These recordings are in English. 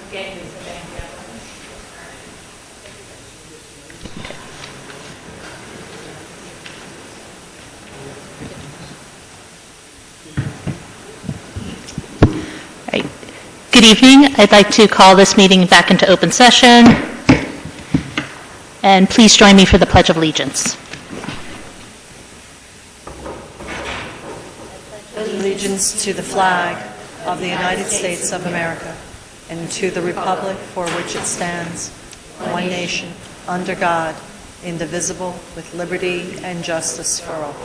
Good evening. I'd like to call this meeting back into open session. And please join me for the Pledge of Allegiance. Allegiance to the flag of the United States of America and to the republic for which it stands, one nation, under God, indivisible, with liberty and justice for all.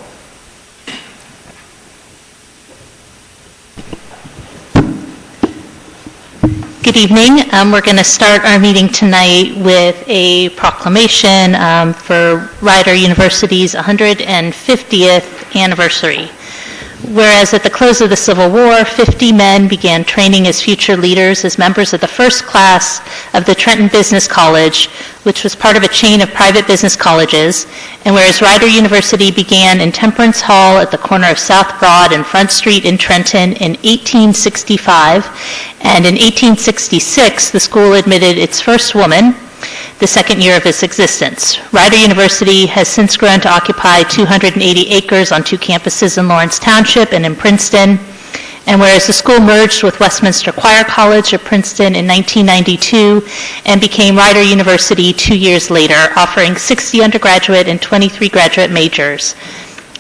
Good evening. We're going to start our meeting tonight with a proclamation for Rider University's 150th anniversary. Whereas at the close of the Civil War, 50 men began training as future leaders as members of the first class of the Trenton Business College, which was part of a chain of private business colleges, and whereas Rider University began in Temperance Hall at the corner of South Broad and Front Street in Trenton in 1865, and in 1866 the school admitted its first woman, the second year of its existence. Rider University has since grown to occupy 280 acres on 2 campuses in Lawrence Township and in Princeton. And whereas the school merged with Westminster Choir College of Princeton in 1992 and became Rider University 2 years later, offering 60 undergraduate and 23 graduate majors.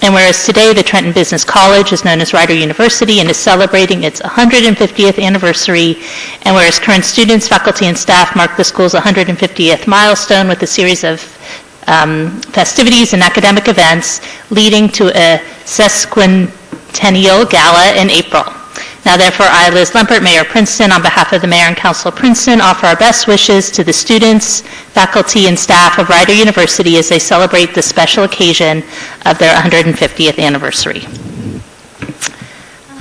And whereas today the Trenton Business College is known as Rider University and is celebrating its 150th anniversary, and whereas current students, faculty, and staff mark the school's 150th milestone with a series of festivities and academic events leading to a sesquicentennial gala in April. Now therefore, I, Liz Lempert, Mayor of Princeton, on behalf of the Mayor and Council of Princeton, offer our best wishes to the students, faculty, and staff of Rider University as they celebrate this special occasion of their 150th anniversary.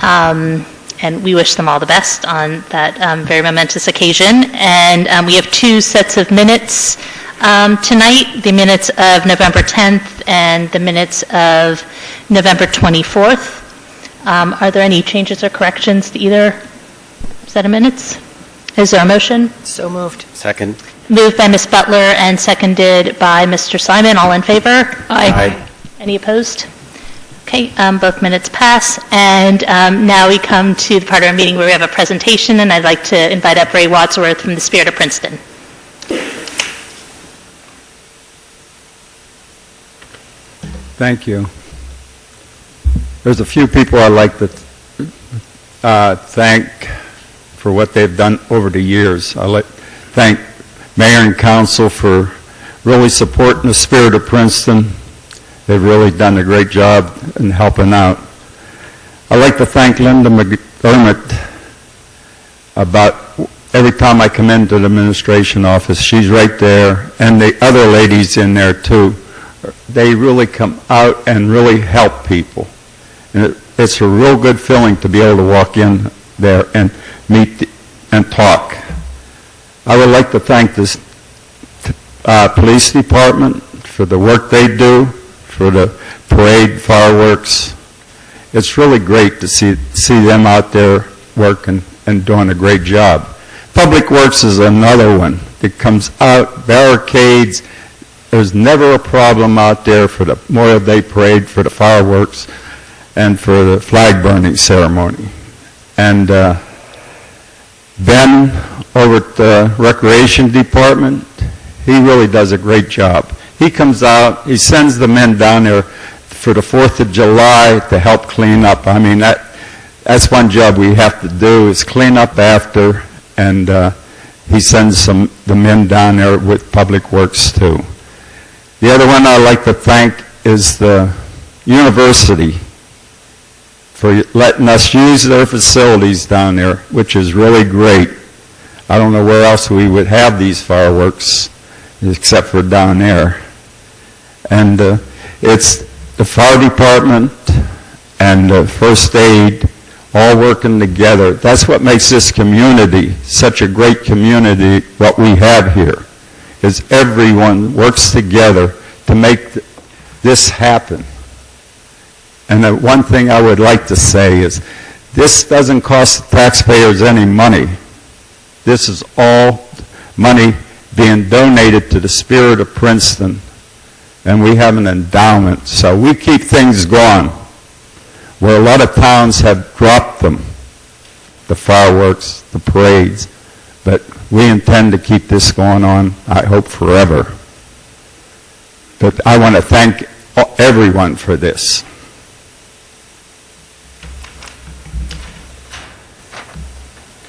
And we wish them all the best on that very momentous occasion. And we have 2 sets of minutes tonight, the minutes of November 10th and the minutes of November 24th. Are there any changes or corrections to either set of minutes? Is there a motion? So moved. Second. Moved by Ms. Butler and seconded by Mr. Simon. All in favor? Aye. Any opposed? Okay, both minutes pass. And now we come to the part of our meeting where we have a presentation, and I'd like to invite up Ray Wadsworth from the Spirit of Princeton. Thank you. There's a few people I'd like to thank for what they've done over the years. I'd like to thank Mayor and Council for really supporting the Spirit of Princeton. They've really done a great job in helping out. I'd like to thank Linda McDermott about every time I come into the administration office. She's right there, and the other ladies in there too. They really come out and really help people. And it's a real good feeling to be able to walk in there and meet and talk. I would like to thank this police department for the work they do, for the parade, fireworks. It's really great to see them out there working and doing a great job. Public Works is another one. It comes out, barricades. There's never a problem out there for the Memorial Day parade, for the fireworks, and for the flag burning ceremony. And Ben over at the Recreation Department, he really does a great job. He comes out, he sends the men down there for the 4th of July to help clean up. I mean, that's one job we have to do is clean up after, and he sends the men down there with Public Works too. The other one I'd like to thank is the university for letting us use their facilities down there, which is really great. I don't know where else we would have these fireworks except for down there. And it's the fire department and first aid all working together. That's what makes this community such a great community, what we have here, is everyone works together to make this happen. And the one thing I would like to say is this doesn't cost the taxpayers any money. This is all money being donated to the Spirit of Princeton, and we have an endowment. So we keep things going, where a lot of towns have dropped them, the fireworks, the parades, but we intend to keep this going on, I hope, forever. But I want to thank everyone for this.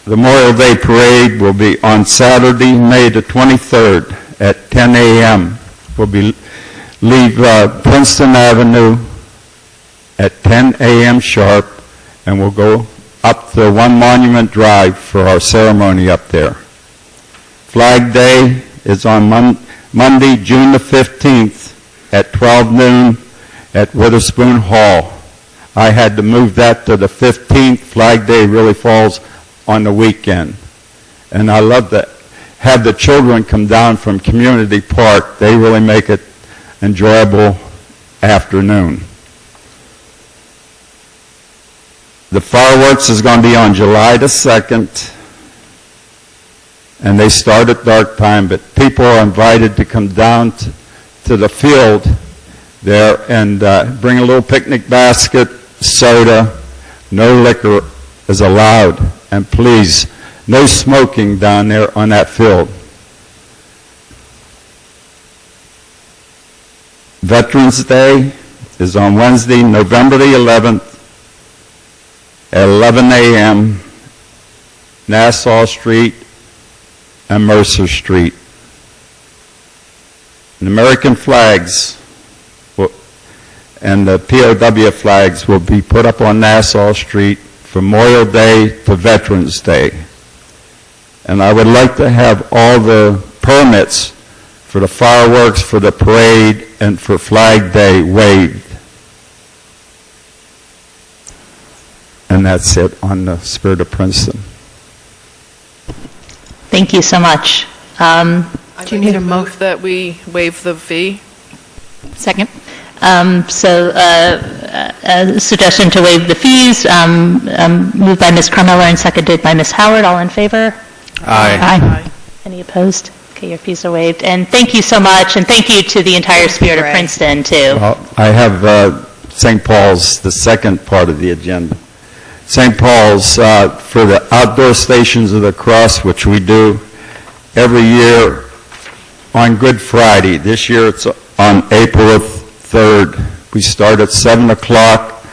The Memorial Day Parade will be on Saturday, May the 23rd at 10 a.m. We'll leave Princeton Avenue at 10 a.m. sharp, and we'll go up the One Monument Drive for our ceremony up there. Flag Day is on Monday, June the 15th at 12 noon at Witherspoon Hall. I had to move that to the 15th. Flag Day really falls on the weekend. And I love to have the children come down from Community Park. They really make it enjoyable afternoon. The fireworks is going to be on July the 2nd, and they start at dark time, but people are invited to come down to the field there and bring a little picnic basket, soda. No liquor is allowed, and please, no smoking down there on that field. Veterans Day is on Wednesday, November the 11th at 11 a.m., Nassau Street and Mercer Street. And American flags and the POW flags will be put up on Nassau Street from Memorial Day to Veterans Day. And I would like to have all the permits for the fireworks, for the parade, and for Flag Day waived. And that's it on the Spirit of Princeton. Thank you so much. Do you need a move that we waive the fee? Second. A suggestion to waive the fees, moved by Ms. Carmiller and seconded by Ms. Howard. All in favor? Aye. Any opposed? Okay, your fees are waived. And thank you so much, and thank you to the entire Spirit of Princeton, too. Well, I have St. Paul's, the second part of the agenda. St. Paul's, for the outdoor Stations of the Cross, which we do every year on Good Friday. This year it's on April 3rd. We start at 7 o'clock.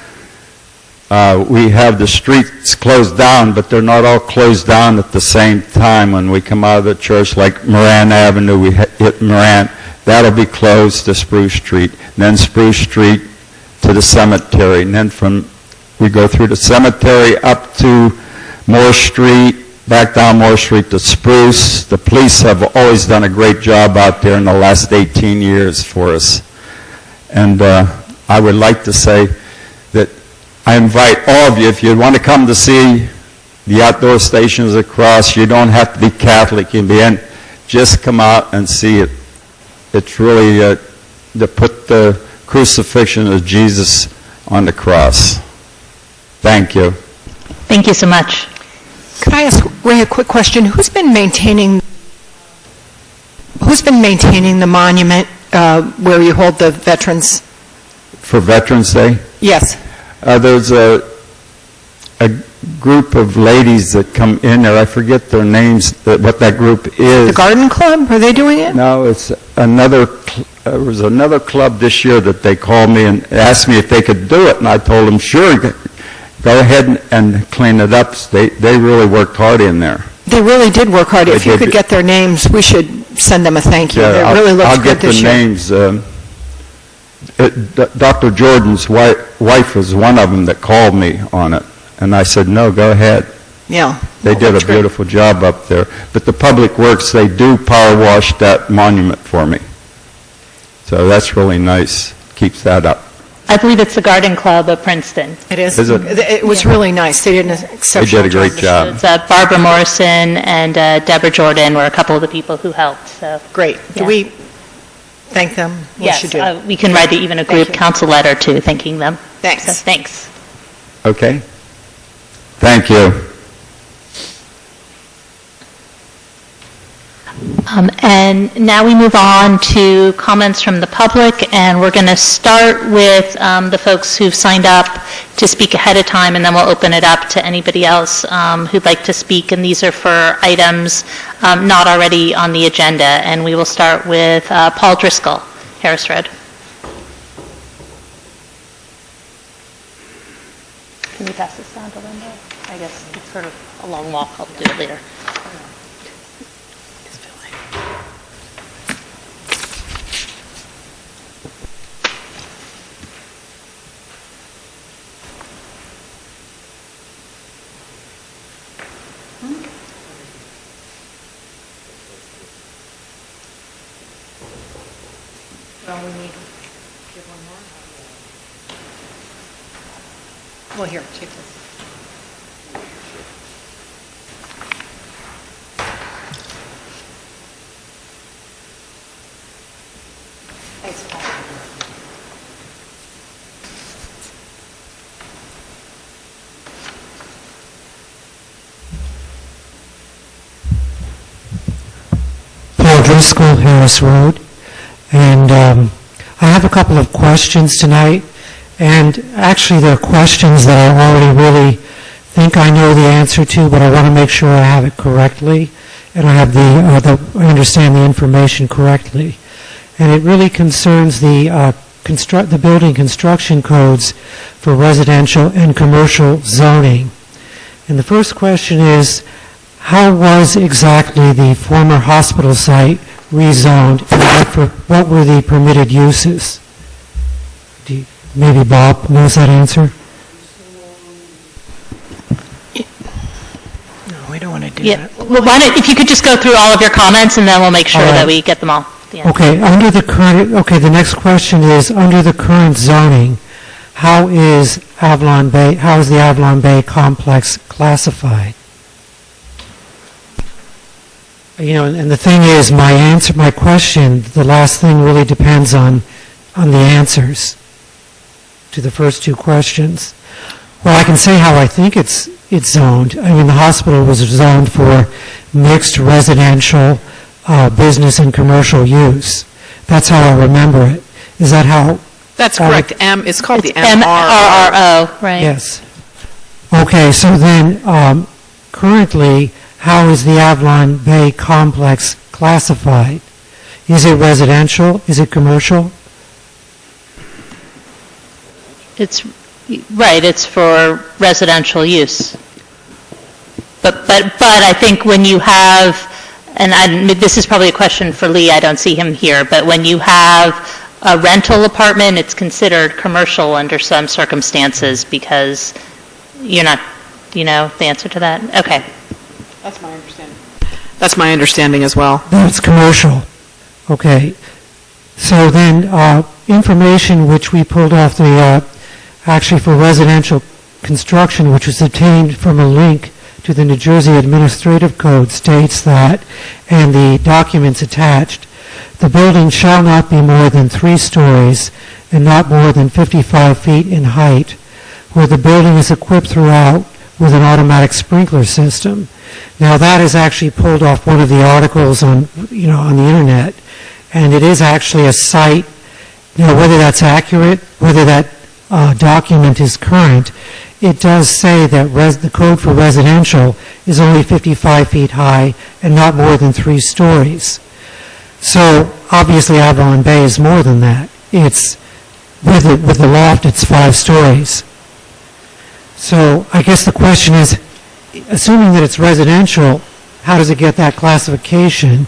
We have the streets closed down, but they're not all closed down at the same time. When we come out of the church, like Moran Avenue, we hit Moran. That'll be closed to Spruce Street. And then Spruce Street to the cemetery. And then we go through the cemetery up to Moore Street, back down Moore Street to Spruce. The police have always done a great job out there in the last 18 years for us. And I would like to say that I invite all of you, if you want to come to see the outdoor Stations of the Cross, you don't have to be Catholic. You can be in. Just come out and see it. It's really to put the crucifixion of Jesus on the cross. Thank you. Thank you so much. Could I ask Ray a quick question? Who's been maintaining the monument where you hold the veterans? For Veterans Day? Yes. There's a group of ladies that come in there. I forget their names, what that group is. The Garden Club? Are they doing it? No, it's another. There was another club this year that they called me and asked me if they could do it, and I told them, sure, go ahead and clean it up. They really worked hard in there. They really did work hard. If you could get their names, we should send them a thank you. Yeah, It really looks good this year. I'll get the names. Dr. Jordan's wife was one of them that called me on it, and I said, no, go ahead. Yeah. They did a beautiful job up there. But the Public Works, they do power wash that monument for me. So that's really nice. Keeps that up. I believe it's the Garden Club of Princeton. It is. Is it? It was really nice. They did an exceptional They did a great job. It's Barbara Morrison and Deborah Jordan were a couple of the people who helped. So Great. Do Yeah. we thank them? We yes, should do. we can write even a group council letter too, thanking them. Thanks. So, thanks. Okay? Thank you. And now we move on to comments from the public, and we're going to start with the folks who've signed up to speak ahead of time, and then we'll open it up to anybody else who'd like to speak, and these are for items not already on the agenda. And we will start with Paul Driscoll, Harris Road. Can you pass this down to Linda? I guess it's sort of a long walk. I'll do it later. Well, we need, give one more. Well, here, take this. Thanks, Paul. Paul Driscoll, Harris Road. And I have a couple of questions tonight, and actually they're questions that I already really think I know the answer to, but I want to make sure I have it correctly, and I have I understand the information correctly. And it really concerns the building construction codes for residential and commercial zoning. And the first question is, how was exactly the former hospital site rezoned, and what were the permitted uses? Maybe Bob knows that answer? No, we don't want to do Yeah. that. Well, if you could just go through all of your comments, and then we'll make sure All right. that we get them all. Yeah. Okay, the next question is, under the current zoning, how is the Avalon Bay complex classified? You know, and the thing is, my question, the last thing really depends on the answers to the first two questions. Well, I can say how I think it's zoned. I mean, the hospital was zoned for mixed residential, business and commercial use. That's how I remember it. Is that how? That's correct. It's called the MRRO. MRRO, right? Yes. Okay, so then currently, how is the Avalon Bay complex classified? Is it residential? Is it commercial? It's right. It's for residential use. But I think when you have, and this is probably a question for Lee. I don't see him here. But when you have a rental apartment, it's considered commercial under some circumstances because you're not. Do you know the answer to that? Okay. That's my understanding. That's my understanding as well. That's commercial. Okay. So then information which we pulled off actually for residential construction, which was obtained from a link to the New Jersey Administrative Code, states that, and the documents attached, the building shall not be more than 3 stories and not more than 55 feet in height, where the building is equipped throughout with an automatic sprinkler system. Now that is actually pulled off one of the articles on the internet, and it is actually a site. Whether that's accurate, whether that document is current, it does say that the code for residential is only 55 feet high and not more than 3 stories. So obviously Avalon Bay is more than that. It's with the loft, it's 5 stories. So I guess the question is, assuming that it's residential, how does it get that classification?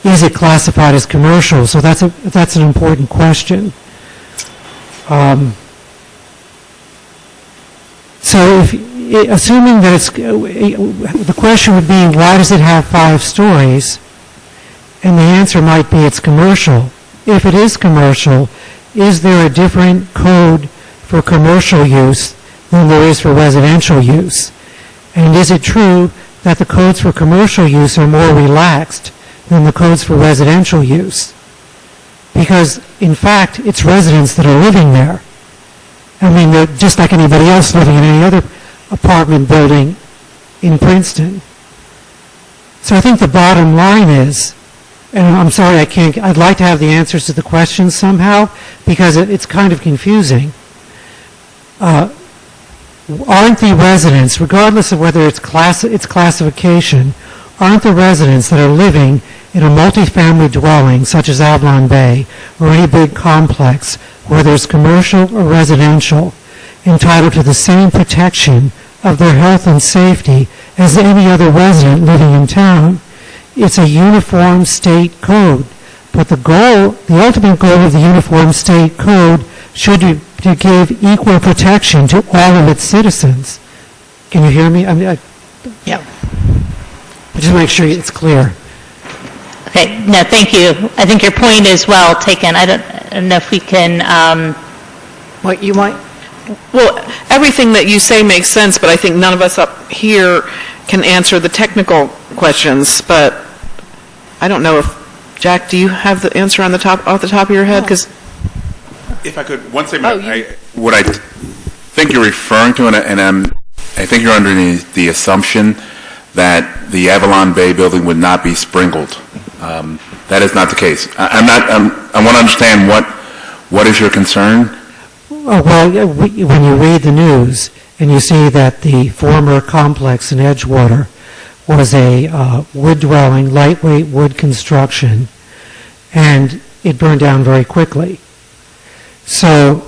Is it classified as commercial? So that's an important question. So assuming that the question would be, why does it have 5 stories? And the answer might be it's commercial. If it is commercial, is there a different code for commercial use than there is for residential use? And is it true that the codes for commercial use are more relaxed than the codes for residential use? Because, in fact, it's residents that are living there. I mean, they're just like anybody else living in any other apartment building in Princeton. So I think the bottom line is, and I'm sorry I can't, I'd like to have the answers to the questions somehow, because it's kind of confusing. Aren't the residents, regardless of whether it's classification, aren't the residents that are living in a multifamily dwelling, such as Avalon Bay, or any big complex, whether it's commercial or residential, entitled to the same protection of their health and safety as any other resident living in town? It's a uniform state code, but the ultimate goal of the uniform state code should be to give equal protection to all of its citizens. Can you hear me? Yeah. Just make sure it's clear. Okay, no, thank you. I think your point is well taken. I don't know if we can... What you might... Well, everything that you say makes sense, but I think none of us up here can answer the technical questions. But I don't know if, Jack, do you have the answer off the top of your head? Because if I could, one statement, what I think you're referring to, and I think you're under the assumption that the Avalon Bay building would not be sprinkled. That is not the case. I want to understand what is your concern? Well, when you read the news and you see that the former complex in Edgewater was a wood-dwelling, lightweight wood construction, and it burned down very quickly. So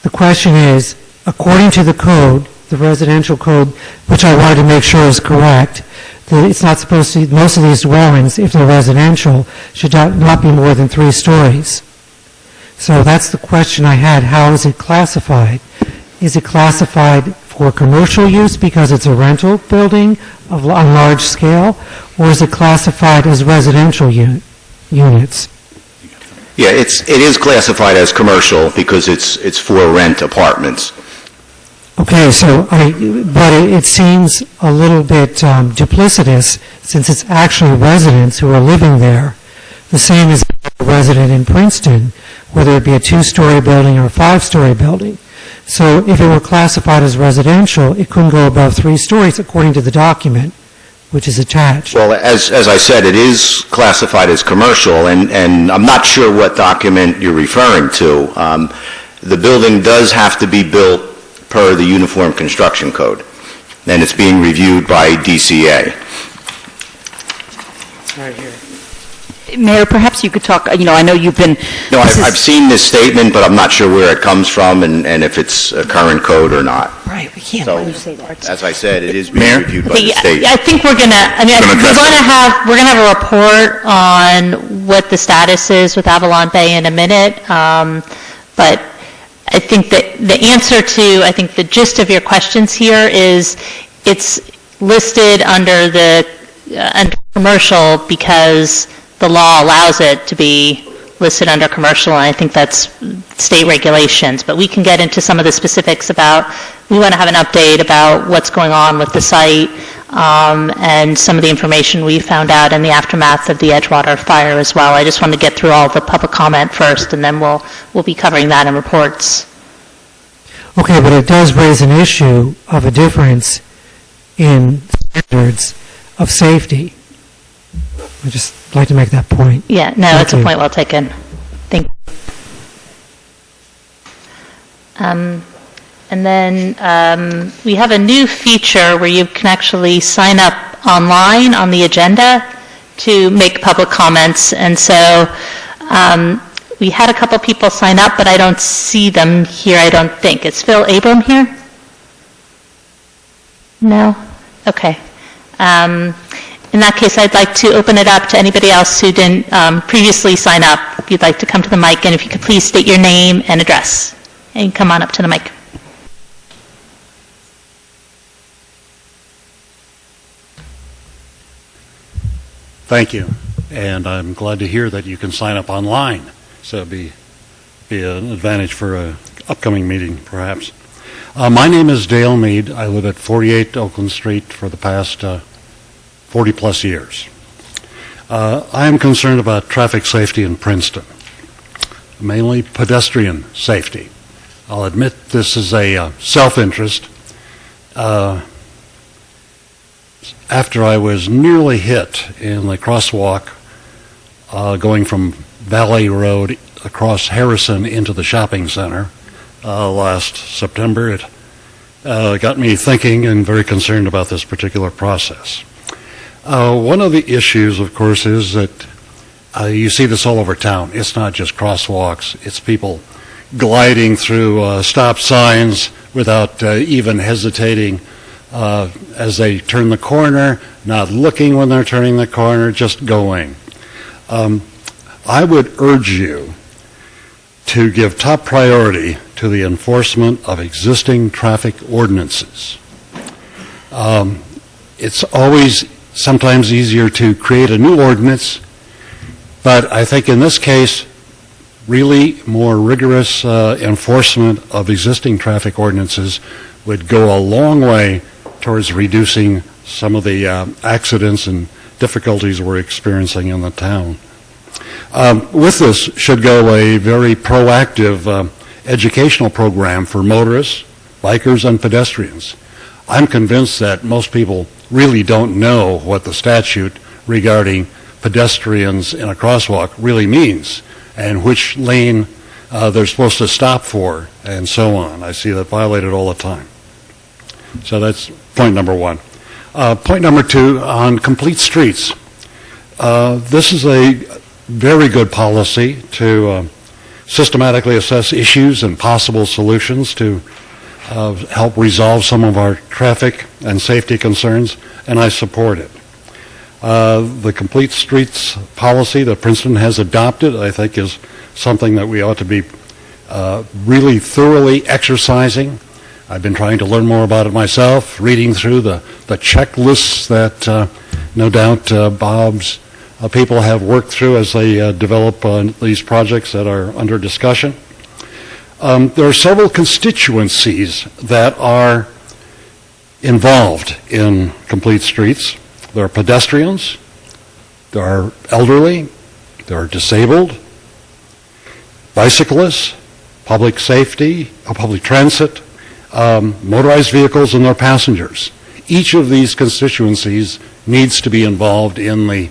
the question is, according to the code, the residential code, which I wanted to make sure is correct, that it's not supposed to, most of these dwellings, if they're residential, should not be more than 3 stories. So that's the question I had. How is it classified? Is it classified for commercial use because it's a rental building on large scale, or is it classified as residential units? Yeah, it is classified as commercial because it's for rent apartments. Okay, so but it seems a little bit duplicitous since it's actually residents who are living there, the same as a resident in Princeton, whether it be a 2-story building or a 5-story building. So if it were classified as residential, it couldn't go above 3 stories according to the document, which is attached. Well, as I said, it is classified as commercial, and I'm not sure what document you're referring to. The building does have to be built per the Uniform Construction Code, and it's being reviewed by DCA. Right here. Mayor, perhaps you could talk, I know you've been... No, I've seen this statement, but I'm not sure where it comes from and if it's a current code or not. Right, we can't. So, When you say that. as I said, it is being reviewed by the state. I think we're going to, we're going to have a report on what the status is with Avalon Bay in a minute, but I think that the answer to, I think the gist of your questions here is it's listed under under commercial because the law allows it to be listed under commercial, and I think that's state regulations. But we can get into some of the specifics about, we want to have an update about what's going on with the site and some of the information we found out in the aftermath of the Edgewater fire as well. I just want to get through all the public comment first, and then we'll be covering that in reports. Okay, but it does raise an issue of a difference in standards of safety. I'd just like to make that point. Yeah, no, that's a point well taken. Thank you. And then we have a new feature where you can actually sign up online on the agenda to make public comments. And so we had a couple people sign up, but I don't see them here, I don't think. Is Phil Abram here? No? Okay. In that case, I'd like to open it up to anybody else who didn't previously sign up. If you'd like to come to the mic, and if you could please state your name and address, and come on up to the mic. Thank you, and I'm glad to hear that you can sign up online, so it'll be an advantage for an upcoming meeting, perhaps. My name is Dale Mead. I live at 48 Oakland Street for the past 40-plus years. I am concerned about traffic safety in Princeton, mainly pedestrian safety. I'll admit this is a self-interest. After I was nearly hit in the crosswalk going from Valley Road across Harrison into the shopping center last September. It got me thinking and very concerned about this particular process. One of the issues, of course, is that you see this all over town. It's not just crosswalks. It's people gliding through stop signs without even hesitating as they turn the corner, not looking when they're turning the corner, just going. I would urge you to give top priority to the enforcement of existing traffic ordinances. It's always sometimes easier to create a new ordinance, but I think in this case, really more rigorous enforcement of existing traffic ordinances would go a long way towards reducing some of the accidents and difficulties we're experiencing in the town. With this should go a very proactive educational program for motorists, bikers, and pedestrians. I'm convinced that most people really don't know what the statute regarding pedestrians in a crosswalk really means and which lane they're supposed to stop for and so on. I see that violated all the time. So that's point number one. Point number two, on complete streets. This is a very good policy to systematically assess issues and possible solutions to help resolve some of our traffic and safety concerns, and I support it. The Complete Streets policy that Princeton has adopted, I think, is something that we ought to be really thoroughly exercising. I've been trying to learn more about it myself, reading through the checklists that no doubt Bob's people have worked through as they develop these projects that are under discussion. There are several constituencies that are involved in Complete Streets. There are pedestrians, there are elderly, there are disabled, bicyclists, public safety, public transit, motorized vehicles and their passengers. Each of these constituencies needs to be involved in the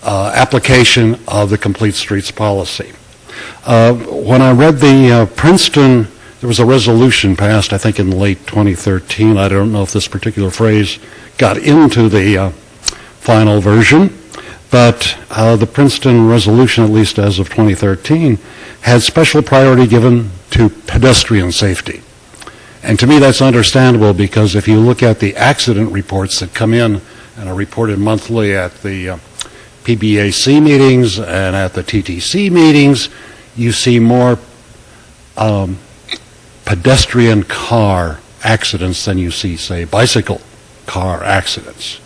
application of the Complete Streets policy. When I read the Princeton, there was a resolution passed, I think in late 2013. I don't know if this particular phrase got into the final version, but the Princeton resolution, at least as of 2013, had special priority given to pedestrian safety. And to me that's understandable, because if you look at the accident reports that come in and are reported monthly at the PBAC meetings and at the TTC meetings, you see more pedestrian car accidents than you see, say, bicycle car accidents.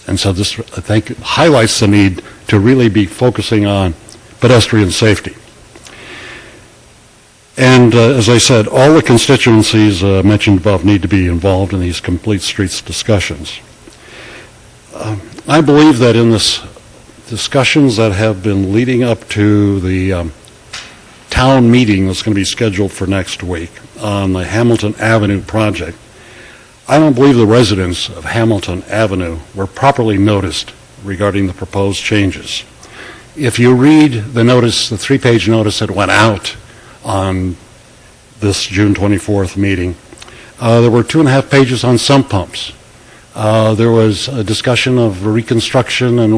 And so this, I think, highlights the need to really be focusing on pedestrian safety. And as I said, all the constituencies mentioned above need to be involved in these Complete Streets discussions. I believe that in this discussions that have been leading up to the town meeting that's going to be scheduled for next week on the Hamilton Avenue project, I don't believe the residents of Hamilton Avenue were properly noticed regarding the proposed changes. If you read the notice, the 3-page notice that went out on this June 24th meeting, there were 2.5 pages on sump pumps. There was a discussion of reconstruction and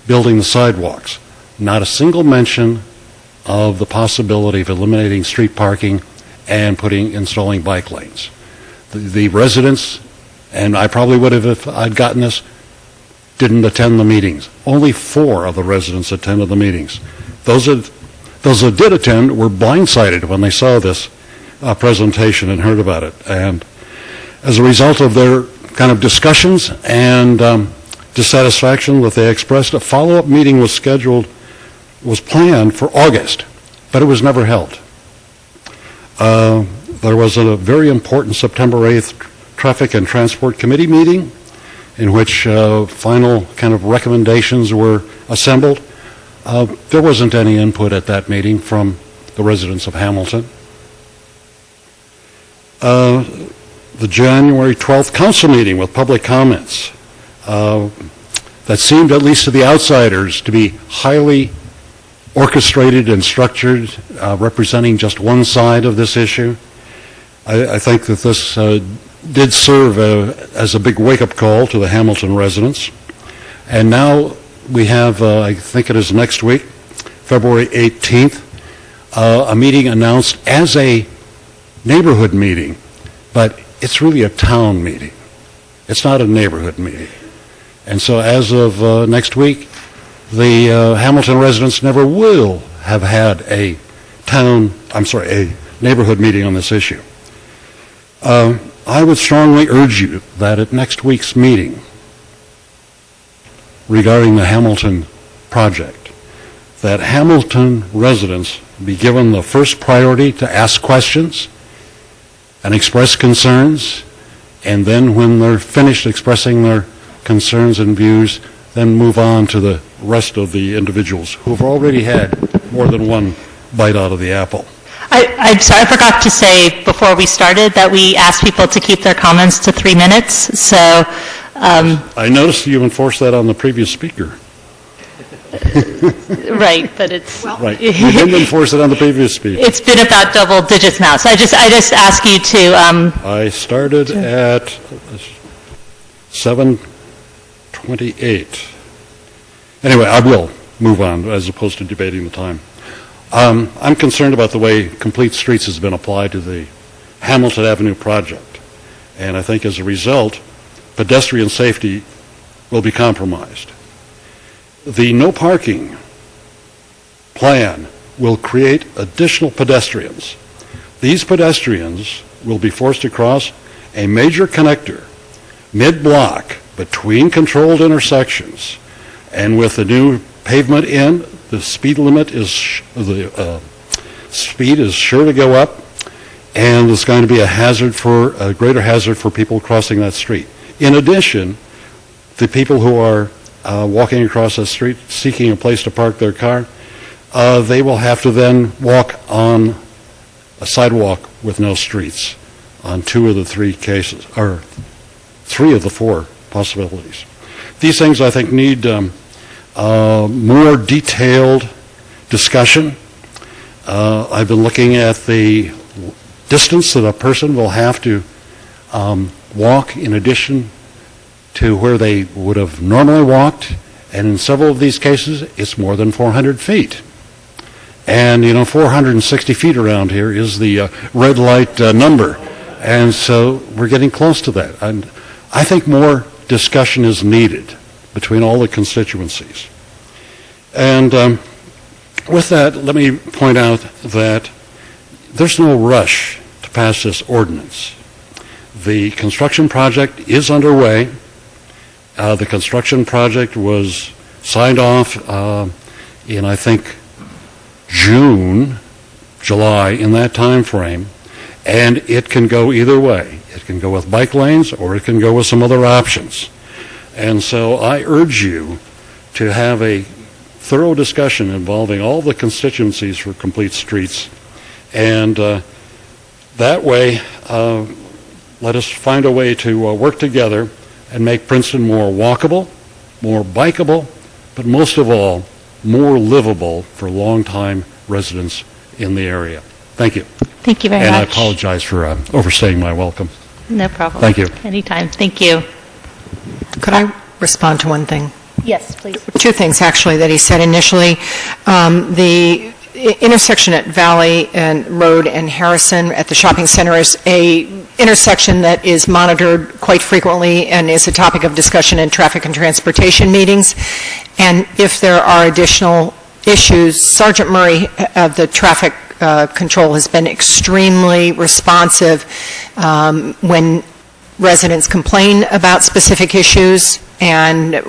building the sidewalks. Not a single mention of the possibility of eliminating street parking and installing bike lanes. The residents, and I probably would have if I'd gotten this, didn't attend the meetings. Only 4 of the residents attended the meetings. Those that did attend were blindsided when they saw this presentation and heard about it. And as a result of their kind of discussions and dissatisfaction that they expressed, a follow-up meeting was planned for August, but it was never held. There was a very important September 8th Traffic and Transport Committee meeting in which final kind of recommendations were assembled. There wasn't any input at that meeting from the residents of Hamilton. The January 12th council meeting with public comments. That that seemed, at least to the outsiders, to be highly orchestrated and structured, representing just one side of this issue. I think that this did serve as a big wake-up call to the Hamilton residents. And now we have, I think it is next week, February 18th, a meeting announced as a neighborhood meeting, but it's really a town meeting. It's not a neighborhood meeting. And so as of next week, the Hamilton residents never will have had a neighborhood meeting on this issue. I would strongly urge you that at next week's meeting regarding the Hamilton project, that Hamilton residents be given the first priority to ask questions and express concerns, and then when they're finished expressing their concerns and views, then move on to the rest of the individuals who have already had more than one bite out of the apple. I'm sorry, I forgot to say before we started that we asked people to keep their comments to 3 minutes, so... I noticed you enforced that on the previous speaker. Right, but it's... Right, you didn't enforce it on the previous speaker. It's been about double digits now, so I just ask you to... I started at 7:28. Anyway, I will move on as opposed to debating the time. I'm concerned about the way Complete Streets has been applied to the Hamilton Avenue project, and I think as a result, pedestrian safety will be compromised. The no parking plan will create additional pedestrians. These pedestrians will be forced to cross a major connector mid-block between controlled intersections, and with the new pavement in, the speed limit is speed is sure to go up, and it's going to be a greater hazard for people crossing that street. In addition, the people who are walking across the street seeking a place to park their car, they will have to then walk on a sidewalk with no streets on 2 of the 3 cases, or 3 of the 4 possibilities. These things, I think, need more detailed discussion. I've been looking at the distance that a person will have to walk in addition to where they would have normally walked, and in several of these cases, it's more than 400 feet. And, 460 feet around here is the red light number, and so we're getting close to that. And I think more discussion is needed between all the constituencies. And with that, let me point out that there's no rush to pass this ordinance. The construction project is underway. The construction project was signed off in, I think, June, July, in that time frame, and it can go either way. It can go with bike lanes, or it can go with some other options. And so I urge you to have a thorough discussion involving all the constituencies for Complete Streets, and that way let us find a way to work together and make Princeton more walkable, more bikeable, but most of all, more livable for longtime residents in the area. Thank you. Thank you very much. And I apologize for overstaying my welcome. No problem. Thank you. Anytime. Thank you. Could I respond to one thing? Yes, please. 2 things, actually, that he said initially. The intersection at Valley and Road and Harrison at the shopping center is a intersection that is monitored quite frequently and is a topic of discussion in traffic and transportation meetings. And if there are additional issues, Sergeant Murray of the traffic control has been extremely responsive when residents complain about specific issues, and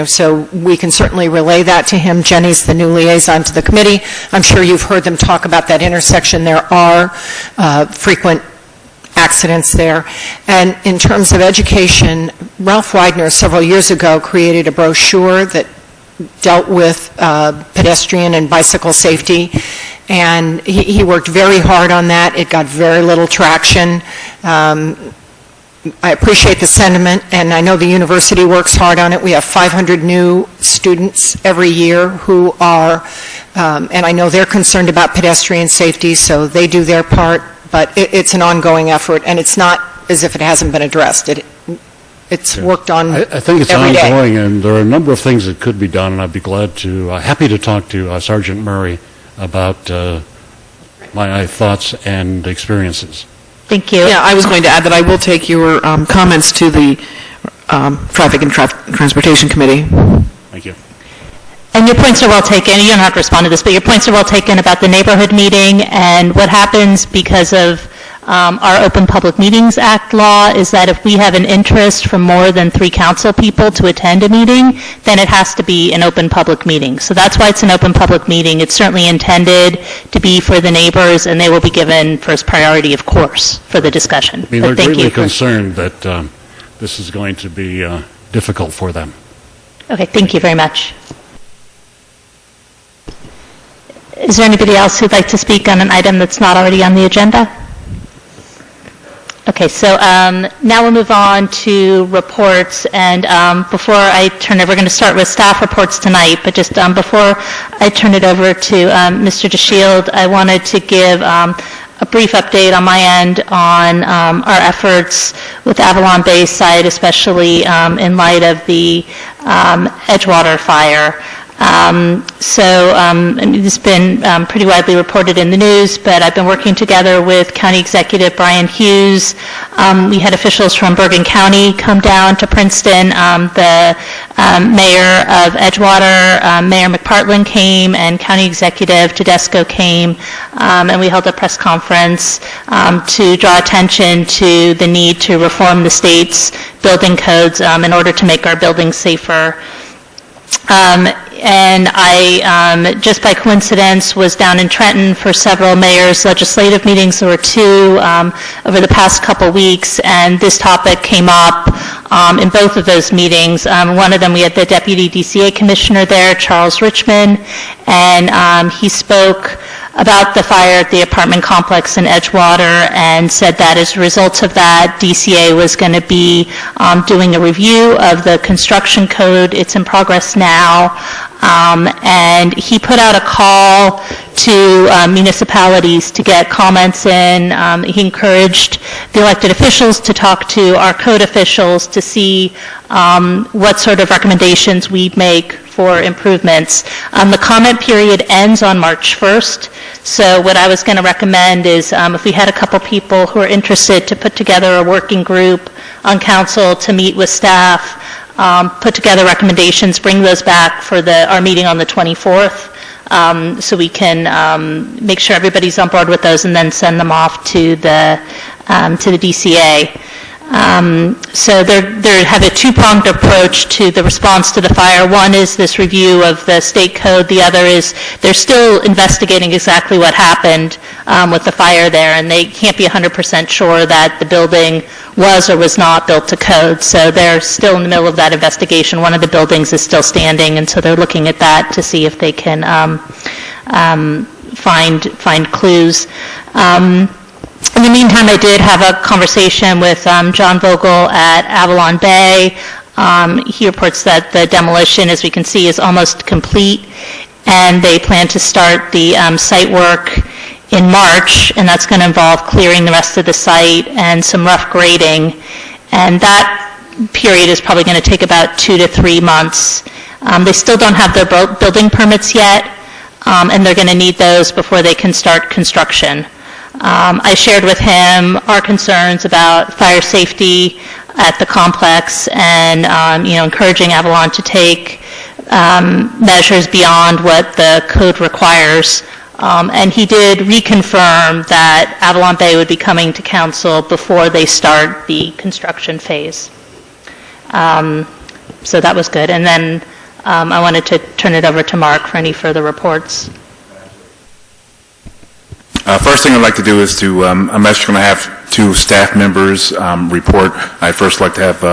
so we can certainly relay that to him. Jenny's the new liaison to the committee. I'm sure you've heard them talk about that intersection. There are frequent accidents there. And in terms of education, Ralph Widener several years ago created a brochure that dealt with pedestrian and bicycle safety, and he worked very hard on that. It got very little traction. I appreciate the sentiment, and I know the university works hard on it. We have 500 new students every year who are, and I know they're concerned about pedestrian safety, so they do their part, but it's an ongoing effort, and it's not as if it hasn't been addressed. It's worked on I think it's every day. ongoing, and there are a number of things that could be done, and I'd be glad to, happy to talk to Sergeant Murray about my thoughts and experiences. Thank you. Yeah, I was going to add that I will take your comments to the Traffic and Transportation Committee. Thank you. And your points are well taken. You don't have to respond to this, but your points are well taken about the neighborhood meeting, and what happens because of our Open Public Meetings Act law is that if we have an interest from more than 3 council people to attend a meeting, then it has to be an open public meeting. So that's why it's an open public meeting. It's certainly intended to be for the neighbors, and they will be given first priority, of course, for the discussion. I mean, they're greatly concerned that this is going to be difficult for them. Okay, thank you very much. Is there anybody else who'd like to speak on an item that's not already on the agenda? Okay, so now we'll move on to reports, and before I turn it, we're going to start with staff reports tonight, but just before I turn it over to Mr. DeShield, I wanted to give a brief update on my end on our efforts with Avalon Bay site, especially in light of the Edgewater fire. It's been pretty widely reported in the news, but I've been working together with County Executive Brian Hughes. We had officials from Bergen County come down to Princeton. The mayor of Edgewater, Mayor McPartland came, and County Executive Tedesco came, and we held a press conference to draw attention to the need to reform the state's building codes in order to make our buildings safer. And I, just by coincidence, was down in Trenton for several mayor's legislative meetings. There were 2 over the past couple weeks, and this topic came up in both of those meetings. One of them, we had the Deputy DCA Commissioner there, Charles Richmond, and he spoke about the fire at the apartment complex in Edgewater and said that as a result of that, DCA was going to be doing a review of the construction code. It's in progress now. And he put out a call to municipalities to get comments in. He encouraged the elected officials to talk to our code officials to see what sort of recommendations we'd make for improvements. The comment period ends on March 1st, so what I was going to recommend is if we had a couple people who are interested to put together a working group on council to meet with staff, put together recommendations, bring those back for our meeting on the 24th, so we can make sure everybody's on board with those and then send them off to the DCA. So they have a 2-pronged approach to the response to the fire. One is this review of the state code. The other is they're still investigating exactly what happened with the fire there, and they can't be 100% sure that the building was or was not built to code. So they're still in the middle of that investigation. One of the buildings is still standing, and so they're looking at that to see if they can find clues. In the meantime, I did have a conversation with John Vogel at Avalon Bay. He reports that the demolition, as we can see, is almost complete, and they plan to start the site work in March, and that's going to involve clearing the rest of the site and some rough grading. And that period is probably going to take about 2 to 3 months. They still don't have their building permits yet, and they're going to need those before they can start construction. I shared with him our concerns about fire safety at the complex and, encouraging Avalon to take measures beyond what the code requires. And he did reconfirm that Avalon Bay would be coming to council before they start the construction phase. So that was good. And then I wanted to turn it over to Mark for any further reports. First thing I'd like to do is to, I'm actually going to have 2 staff members report. I'd first like to have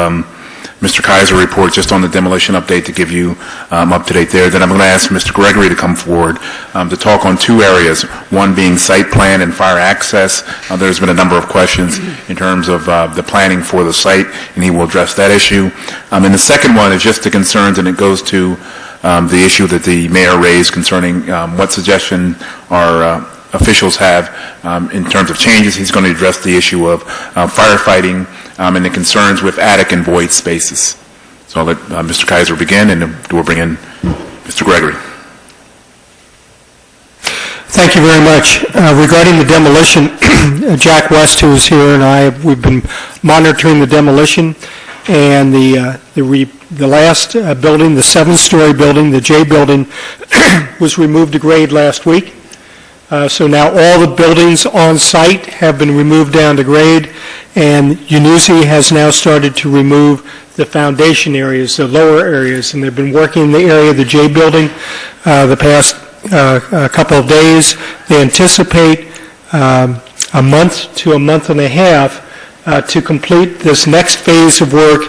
Mr. Kaiser report just on the demolition update to give you up to date there. Then I'm going to ask Mr. Gregory to come forward to talk on two areas, one being site plan and fire access. There's been a number of questions in terms of the planning for the site, and he will address that issue. And the second one is just the concerns, and it goes to the issue that the mayor raised concerning what suggestion our officials have in terms of changes. He's going to address the issue of firefighting and the concerns with attic and void spaces. So I'll let Mr. Kaiser begin, and we'll bring in Mr. Gregory. Thank you very much. Regarding the demolition, Jack West, who is here, and I, we've been monitoring the demolition, and the last building, the 7-story building, the J building, was removed to grade last week. So now all the buildings on site have been removed down to grade, and UNUSI has now started to remove the foundation areas, the lower areas, and they've been working in the area of the J building the past couple of days. They anticipate a month to a month and a half to complete this next phase of work,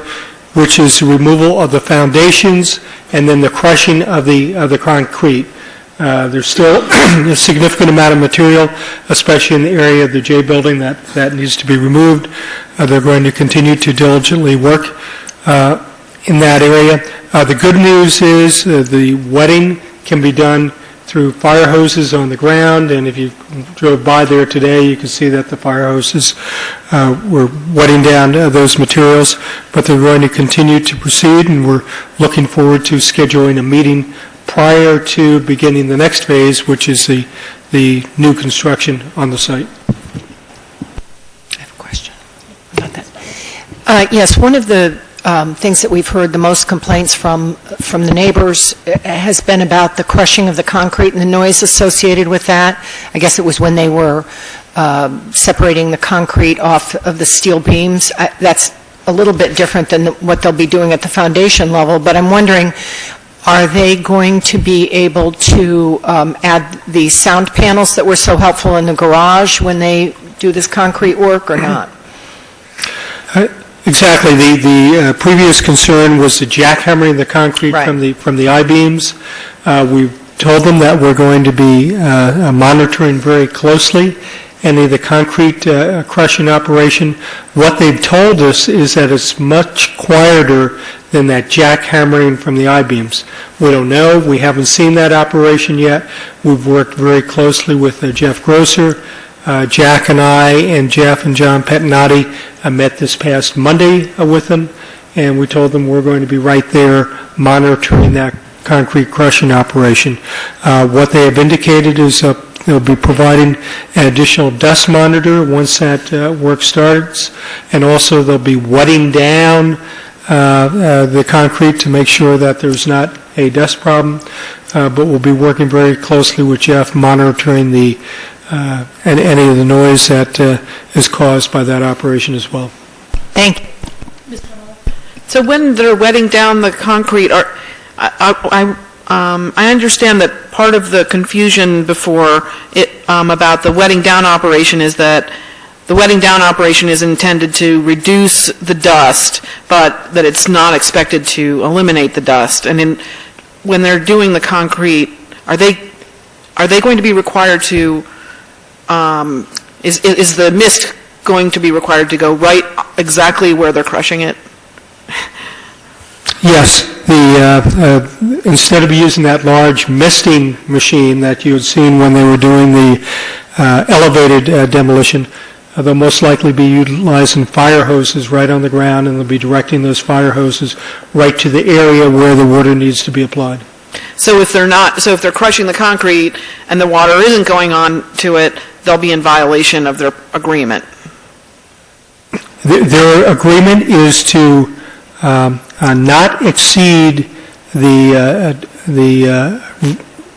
which is the removal of the foundations and then the crushing of the concrete. There's still a significant amount of material, especially in the area of the J building, that needs to be removed. They're going to continue to diligently work in that area. The good news is the wetting can be done through fire hoses on the ground, and if you drove by there today, you can see that the fire hoses were wetting down those materials, but they're going to continue to proceed, and we're looking forward to scheduling a meeting prior to beginning the next phase, which is the new construction on the site. I have a question about that. Yes, one of the things that we've heard the most complaints from the neighbors has been about the crushing of the concrete and the noise associated with that. I guess it was when they were separating the concrete off of the steel beams. That's a little bit different than what they'll be doing at the foundation level, but I'm wondering, are they going to be able to add the sound panels that were so helpful in the garage when they do this concrete work or not? Exactly. The previous concern was the jackhammering the concrete Right. from the I-beams. We've told them that we're going to be monitoring very closely any of the concrete crushing operation. What they've told us is that it's much quieter than that jackhammering from the I-beams. We don't know. We haven't seen that operation yet. We've worked very closely with Jeff Grosser. Jack and I and Jeff and John Pettinati met this past Monday with them, and we told them we're going to be right there monitoring that concrete crushing operation. What they have indicated is they'll be providing an additional dust monitor once that work starts, and also they'll be wetting down the concrete to make sure that there's not a dust problem, but we'll be working very closely with Jeff, monitoring and any of the noise that is caused by that operation as well. Thank you. So when they're wetting down the concrete, I understand that part of the confusion before about the wetting down operation is that the wetting down operation is intended to reduce the dust, but that it's not expected to eliminate the dust. And when they're doing the concrete, are they going to be required to? Is the mist going to be required to go right exactly where they're crushing it? Yes. Instead of using that large misting machine that you had seen when they were doing the elevated demolition, they'll most likely be utilizing fire hoses right on the ground, and they'll be directing those fire hoses right to the area where the water needs to be applied. So if they're crushing the concrete and the water isn't going on to it, they'll be in violation of their agreement. Their agreement is to not exceed the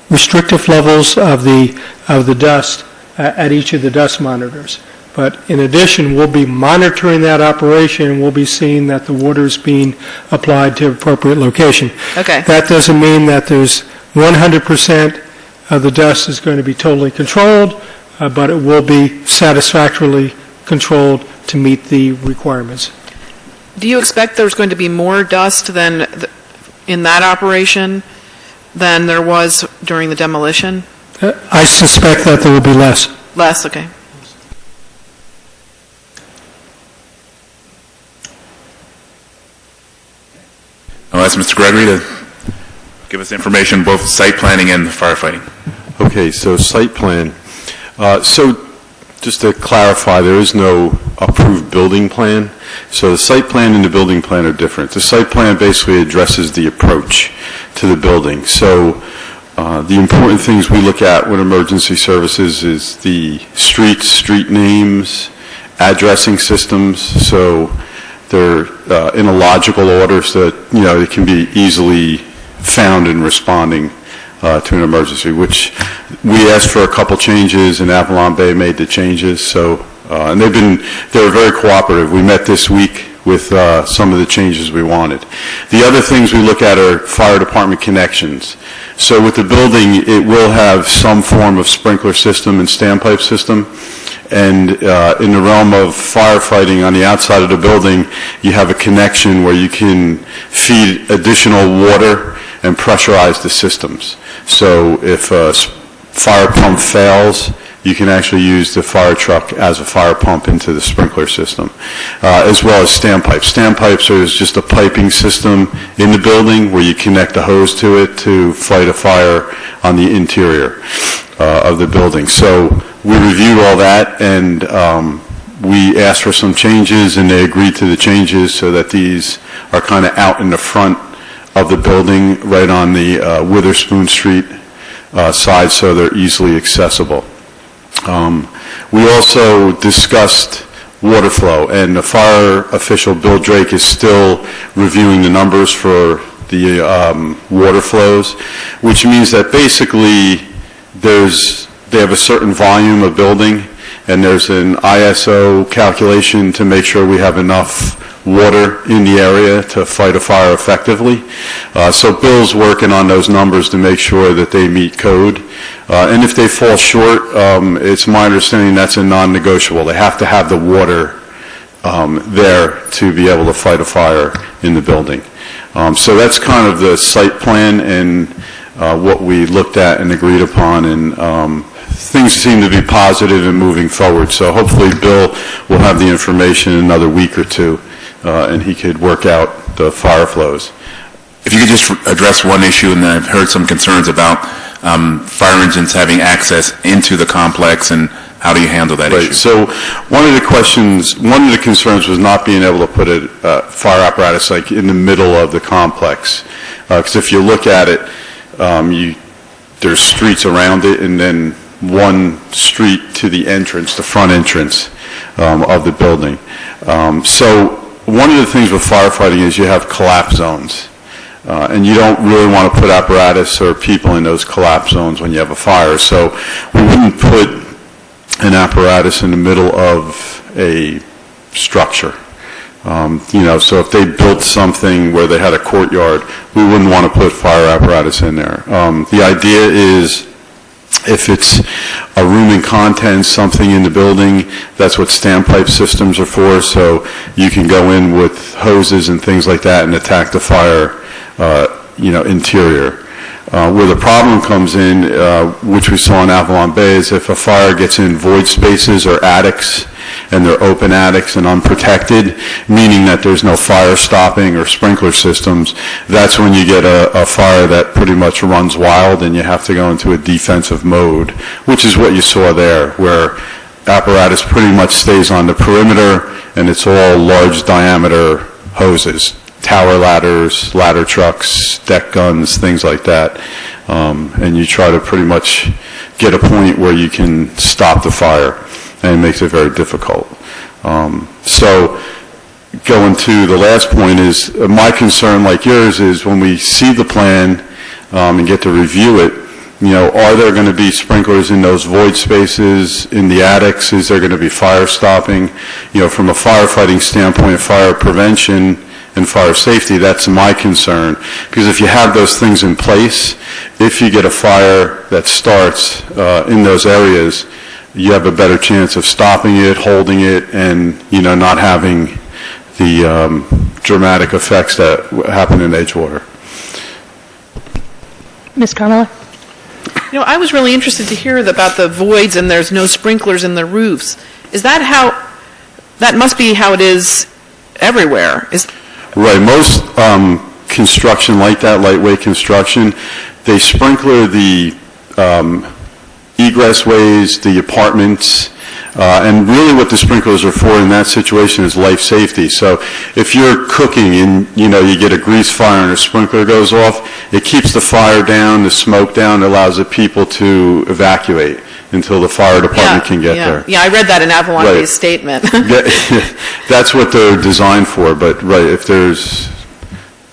restrictive levels of the dust at each of the dust monitors. But in addition, we'll be monitoring that operation, and we'll be seeing that the water is being applied to appropriate location. Okay. That doesn't mean that there's 100% of the dust is going to be totally controlled, but it will be satisfactorily controlled to meet the requirements. Do you expect there's going to be more dust than in that operation than there was during the demolition? I suspect that there will be less. Less, okay. I'll ask Mr. Gregory to give us information, both site planning and firefighting. Okay, so site plan. So just to clarify, there is no approved building plan. So the site plan and the building plan are different. The site plan basically addresses the approach to the building. So the important things we look at with emergency services is the streets, street names, addressing systems. So they're in a logical order so that, they can be easily found in responding to an emergency, which we asked for a couple changes, and Avalon Bay made the changes. So, and they were very cooperative. We met this week with some of the changes we wanted. The other things we look at are fire department connections. So with the building, it will have some form of sprinkler system and standpipe system. And in the realm of firefighting on the outside of the building, you have a connection where you can feed additional water and pressurize the systems. So if a fire pump fails, you can actually use the fire truck as a fire pump into the sprinkler system, as well as standpipes. Standpipes are just a piping system in the building where you connect a hose to it to fight a fire on the interior of the building. So we reviewed all that, and we asked for some changes, and they agreed to the changes so that these are kind of out in the front of the building, right on the Witherspoon Street side, so they're easily accessible. We also discussed water flow, and the fire official, Bill Drake, is still reviewing the numbers for the water flows, which means that basically they have a certain volume of building, and there's an ISO calculation to make sure we have enough water in the area to fight a fire effectively. So Bill's working on those numbers to make sure that they meet code. And if they fall short, it's my understanding that's a non-negotiable. They have to have the water there to be able to fight a fire in the building. So that's kind of the site plan and what we looked at and agreed upon, and things seem to be positive and moving forward. So hopefully Bill will have the information in another week or two, and he could work out the fire flows. If you could just address one issue, and I've heard some concerns about fire engines having access into the complex, and how do you handle that issue? So one of the concerns was not being able to put a fire apparatus like in the middle of the complex, because if you look at it, there's streets around it, and then one street to the entrance, the front entrance of the building. So one of the things with firefighting is you have collapse zones. And you don't really want to put apparatus or people in those collapse zones when you have a fire. So we wouldn't put an apparatus in the middle of a structure. So if they built something where they had a courtyard, we wouldn't want to put fire apparatus in there. The idea is if it's a room and contents, something in the building, that's what standpipe systems are for. So you can go in with hoses and things like that and attack the fire interior. Where the problem comes in, which we saw in Avalon Bay, is if a fire gets in void spaces or attics, and they're open attics and unprotected, meaning that there's no fire stopping or sprinkler systems, that's when you get a fire that pretty much runs wild, and you have to go into a defensive mode, which is what you saw there, where apparatus pretty much stays on the perimeter, and it's all large diameter hoses. Tower ladders, ladder trucks, deck guns, things like that. And you try to pretty much get a point where you can stop the fire, and it makes it very difficult. So going to the last point is, my concern, like yours, is when we see the plan and get to review it, are there going to be sprinklers in those void spaces, in the attics? Is there going to be fire stopping? From a firefighting standpoint, fire prevention and fire safety, that's my concern. Because if you have those things in place, if you get a fire that starts in those areas, you have a better chance of stopping it, holding it, and not having dramatic effects that happen in Edgewater. Ms. Carmela? You know, I was really interested to hear about the voids and there's no sprinklers in the roofs. Is that that must be how it is everywhere? Right. Most construction like that, lightweight construction, they sprinkler the egress ways, the apartments, and really what the sprinklers are for in that situation is life safety. So if you're cooking and, you get a grease fire and a sprinkler goes off, it keeps the fire down, the smoke down, allows the people to evacuate until the fire department can get there. Yeah, I read that in Avalon Bay's statement. That's what they're designed for, but if there's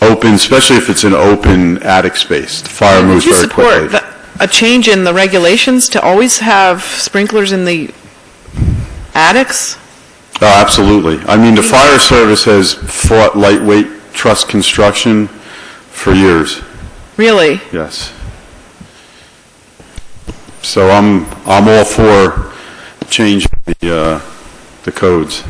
open, especially if it's an open attic space, the fire moves very quickly. Would you support a change in the regulations to always have sprinklers in the attics? Oh, absolutely. I mean, the fire service has fought lightweight truss construction for years. Really? Yes. So I'm all for changing the codes.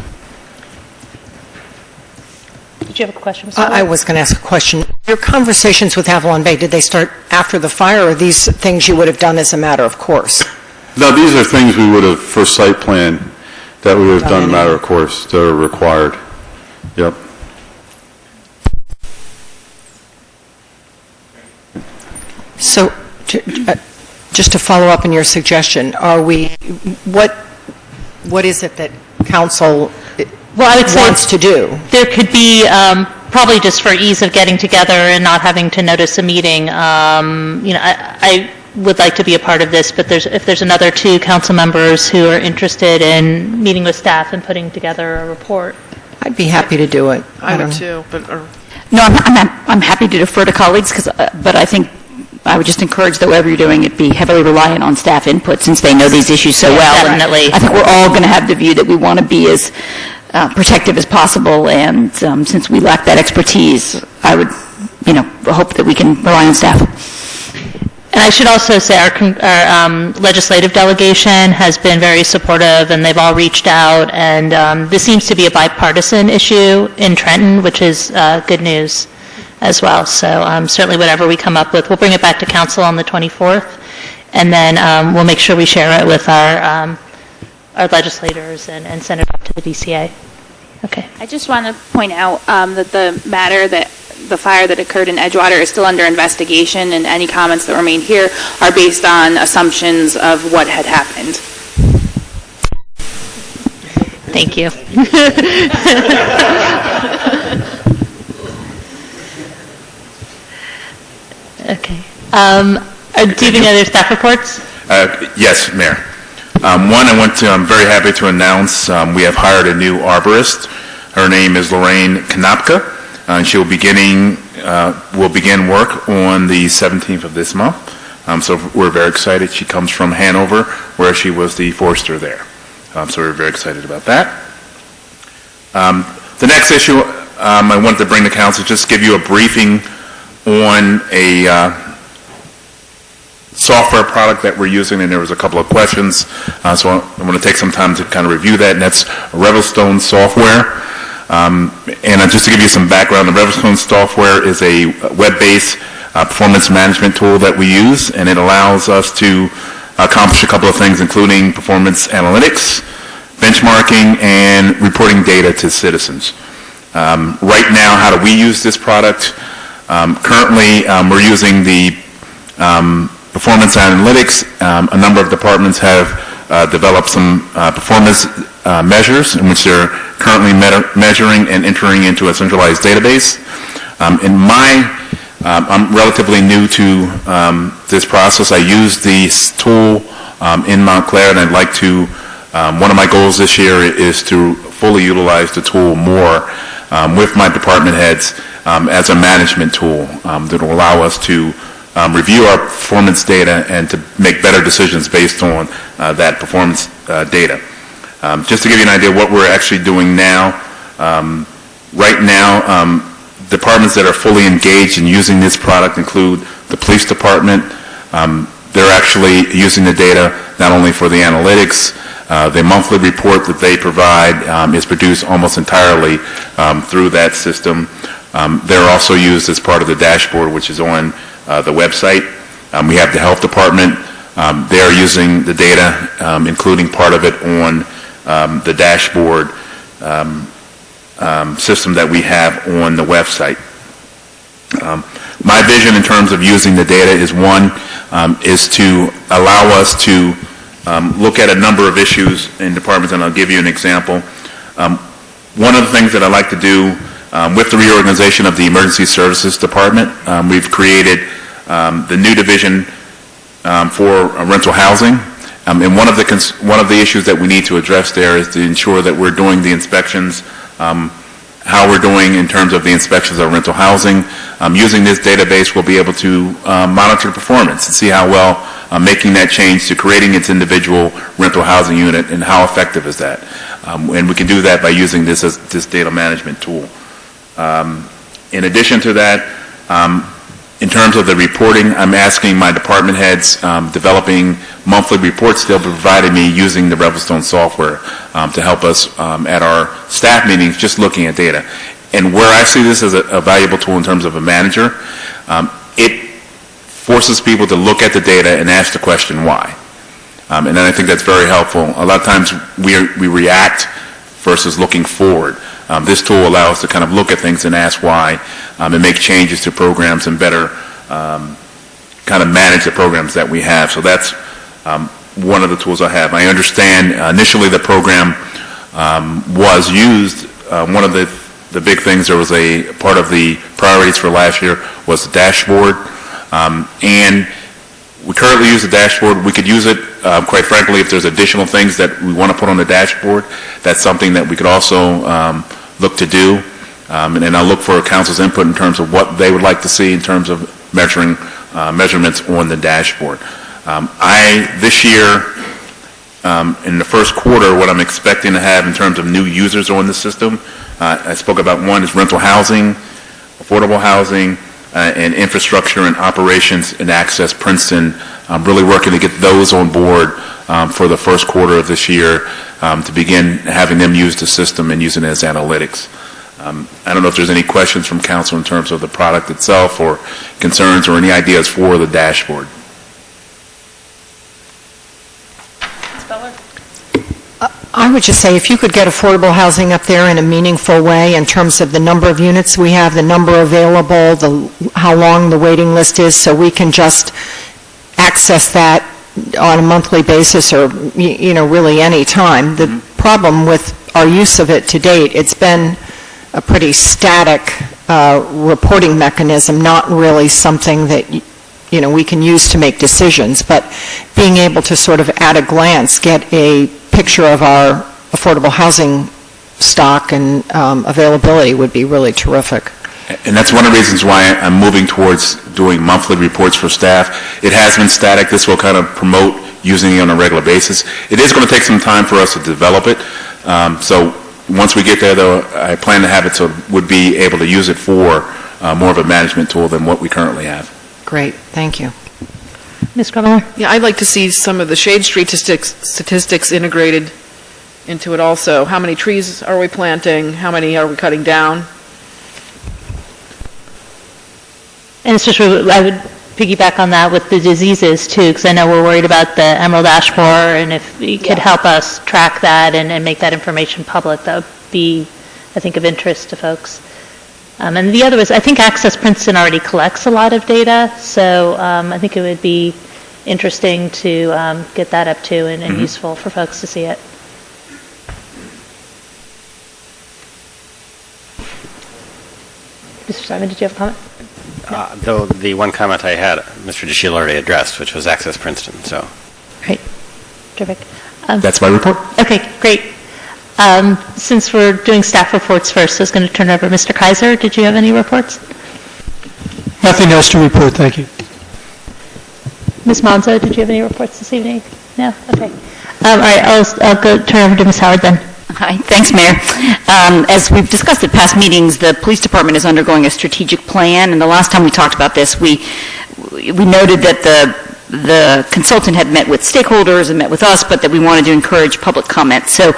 Did you have a question, Mr. I was going to ask a question. Your conversations with Avalon Bay, did they start after the fire, or are these things you would have done as a matter of course? No, these are things we would have, for site plan, that we would have done a matter of course. They're required. Yep. So, just to follow up on your suggestion, what is it that council wants to do? There could be, probably just for ease of getting together and not having to notice a meeting, I would like to be a part of this, but if there's another 2 council members who are interested in meeting with staff and putting together a report. I'd be happy to do it. I would too. No, I'm happy to defer to colleagues, but I think I would just encourage that whatever you're doing, it be heavily reliant on staff input since they know these issues so well. Definitely. I think we're all going to have the view that we want to be as protective as possible, and since we lack that expertise, I would, hope that we can rely on staff. And I should also say our legislative delegation has been very supportive, and they've all reached out, and this seems to be a bipartisan issue in Trenton, which is good news as well. So certainly whatever we come up with, we'll bring it back to council on the 24th, and then we'll make sure we share it with our legislators and send it up to the DCA. Okay. I just want to point out that the fire that occurred in Edgewater is still under investigation, and any comments that were made here are based on assumptions of what had happened. Thank you. Okay. Do you have any other staff reports? Yes, Mayor. I'm very happy to announce we have hired a new arborist. Her name is Lorraine Kanopka. And she will begin work on the 17th of this month. So we're very excited. She comes from Hanover, where she was the forester there. So we're very excited about that. The next issue I wanted to bring to council, just give you a briefing on a software product that we're using, and there was a couple of questions. So I'm going to take some time to kind of review that, and that's Revelstone software. And just to give you some background, the Revelstone software is a web-based performance management tool that we use, and it allows us to accomplish a couple of things, including performance analytics, benchmarking, and reporting data to citizens. Right now, how do we use this product? Currently, we're using the performance analytics. A number of departments have developed some performance measures in which they're currently measuring and entering into a centralized database. I'm relatively new to this process. I use this tool in Montclair, and I'd like to, one of my goals this year is to fully utilize the tool more with my department heads as a management tool that will allow us to review our performance data and to make better decisions based on that performance data. Just to give you an idea of what we're actually doing now, right now, departments that are fully engaged in using this product include the police department. They're actually using the data not only for the analytics. The monthly report that they provide is produced almost entirely through that system. They're also used as part of the dashboard, which is on the website. We have the health department. They're using the data, including part of it on the dashboard system that we have on the website. My vision in terms of using the data is one, is to allow us to look at a number of issues in departments, and I'll give you an example. One of the things that I like to do with the reorganization of the Emergency Services Department, we've created the new division for rental housing. And one of the issues that we need to address there is to ensure that we're doing the inspections, how we're doing in terms of the inspections of rental housing. Using this database, we'll be able to monitor performance and see how well making that change to creating its individual rental housing unit and how effective is that. And we can do that by using this data management tool. In addition to that, in terms of the reporting, I'm asking my department heads developing monthly reports they'll be providing me using the Revelstone software to help us at our staff meetings just looking at data. And where I see this as a valuable tool in terms of a manager, it forces people to look at the data and ask the question why. And then I think that's very helpful. A lot of times we react versus looking forward. This tool allows us to kind of look at things and ask why and make changes to programs and better kind of manage the programs that we have. So that's one of the tools I have. I understand initially the program was used. One of the big things, there was a part of the priorities for last year was the dashboard. And we currently use the dashboard. We could use it, quite frankly, if there's additional things that we want to put on the dashboard. That's something that we could also look to do. And I'll look for council's input in terms of what they would like to see in terms of measurements on the dashboard. This year, in the first quarter, what I'm expecting to have in terms of new users on the system, I spoke about one is rental housing, affordable housing, and infrastructure and operations and access Princeton. I'm really working to get those on board for the first quarter of this year to begin having them use the system and using it as analytics. I don't know if there's any questions from council in terms of the product itself or concerns or any ideas for the dashboard. I would just say if you could get affordable housing up there in a meaningful way in terms of the number of units we have, the number available, how long the waiting list is, so we can just access that on a monthly basis or, really any time. The problem with our use of it to date, it's been a pretty static reporting mechanism, not really something that we can use to make decisions, but being able to sort of at a glance get a picture of our affordable housing stock and availability would be really terrific. And that's one of the reasons why I'm moving towards doing monthly reports for staff. It has been static. This will kind of promote using it on a regular basis. It is going to take some time for us to develop it. So once we get there, though, I plan to have it so would be able to use it for more of a management tool than what we currently have. Great. Thank you. Ms. Grumler? Yeah, I'd like to see some of the shade statistics integrated into it also. How many trees are we planting? How many are we cutting down? And especially, I would piggyback on that with the diseases too, because I know we're worried about the emerald ash borer, and if you could help us track that and make that information public, that would be, I think, of interest to folks. And the other is, I think Access Princeton already collects a lot of data, so I think it would be interesting to get that up too and useful for folks to see it. Mr. Simon, did you have a comment? Though the one comment I had, Mr. DeShiel already addressed, which was Access Princeton. So, great, terrific. That's my report. Okay, great. Since we're doing staff reports first, I was going to turn it over to Mr. Kaiser. Did you have any reports? Nothing else to report, thank you. Ms. Monzo, did you have any reports this evening? No? Okay. All right, I'll go turn over to Ms. Howard then. Hi, thanks, Mayor. As we've discussed at past meetings, the police department is undergoing a strategic plan, and the last time we talked about this, we noted that the the consultant had met with stakeholders and met with us, but that we wanted to encourage public comment. So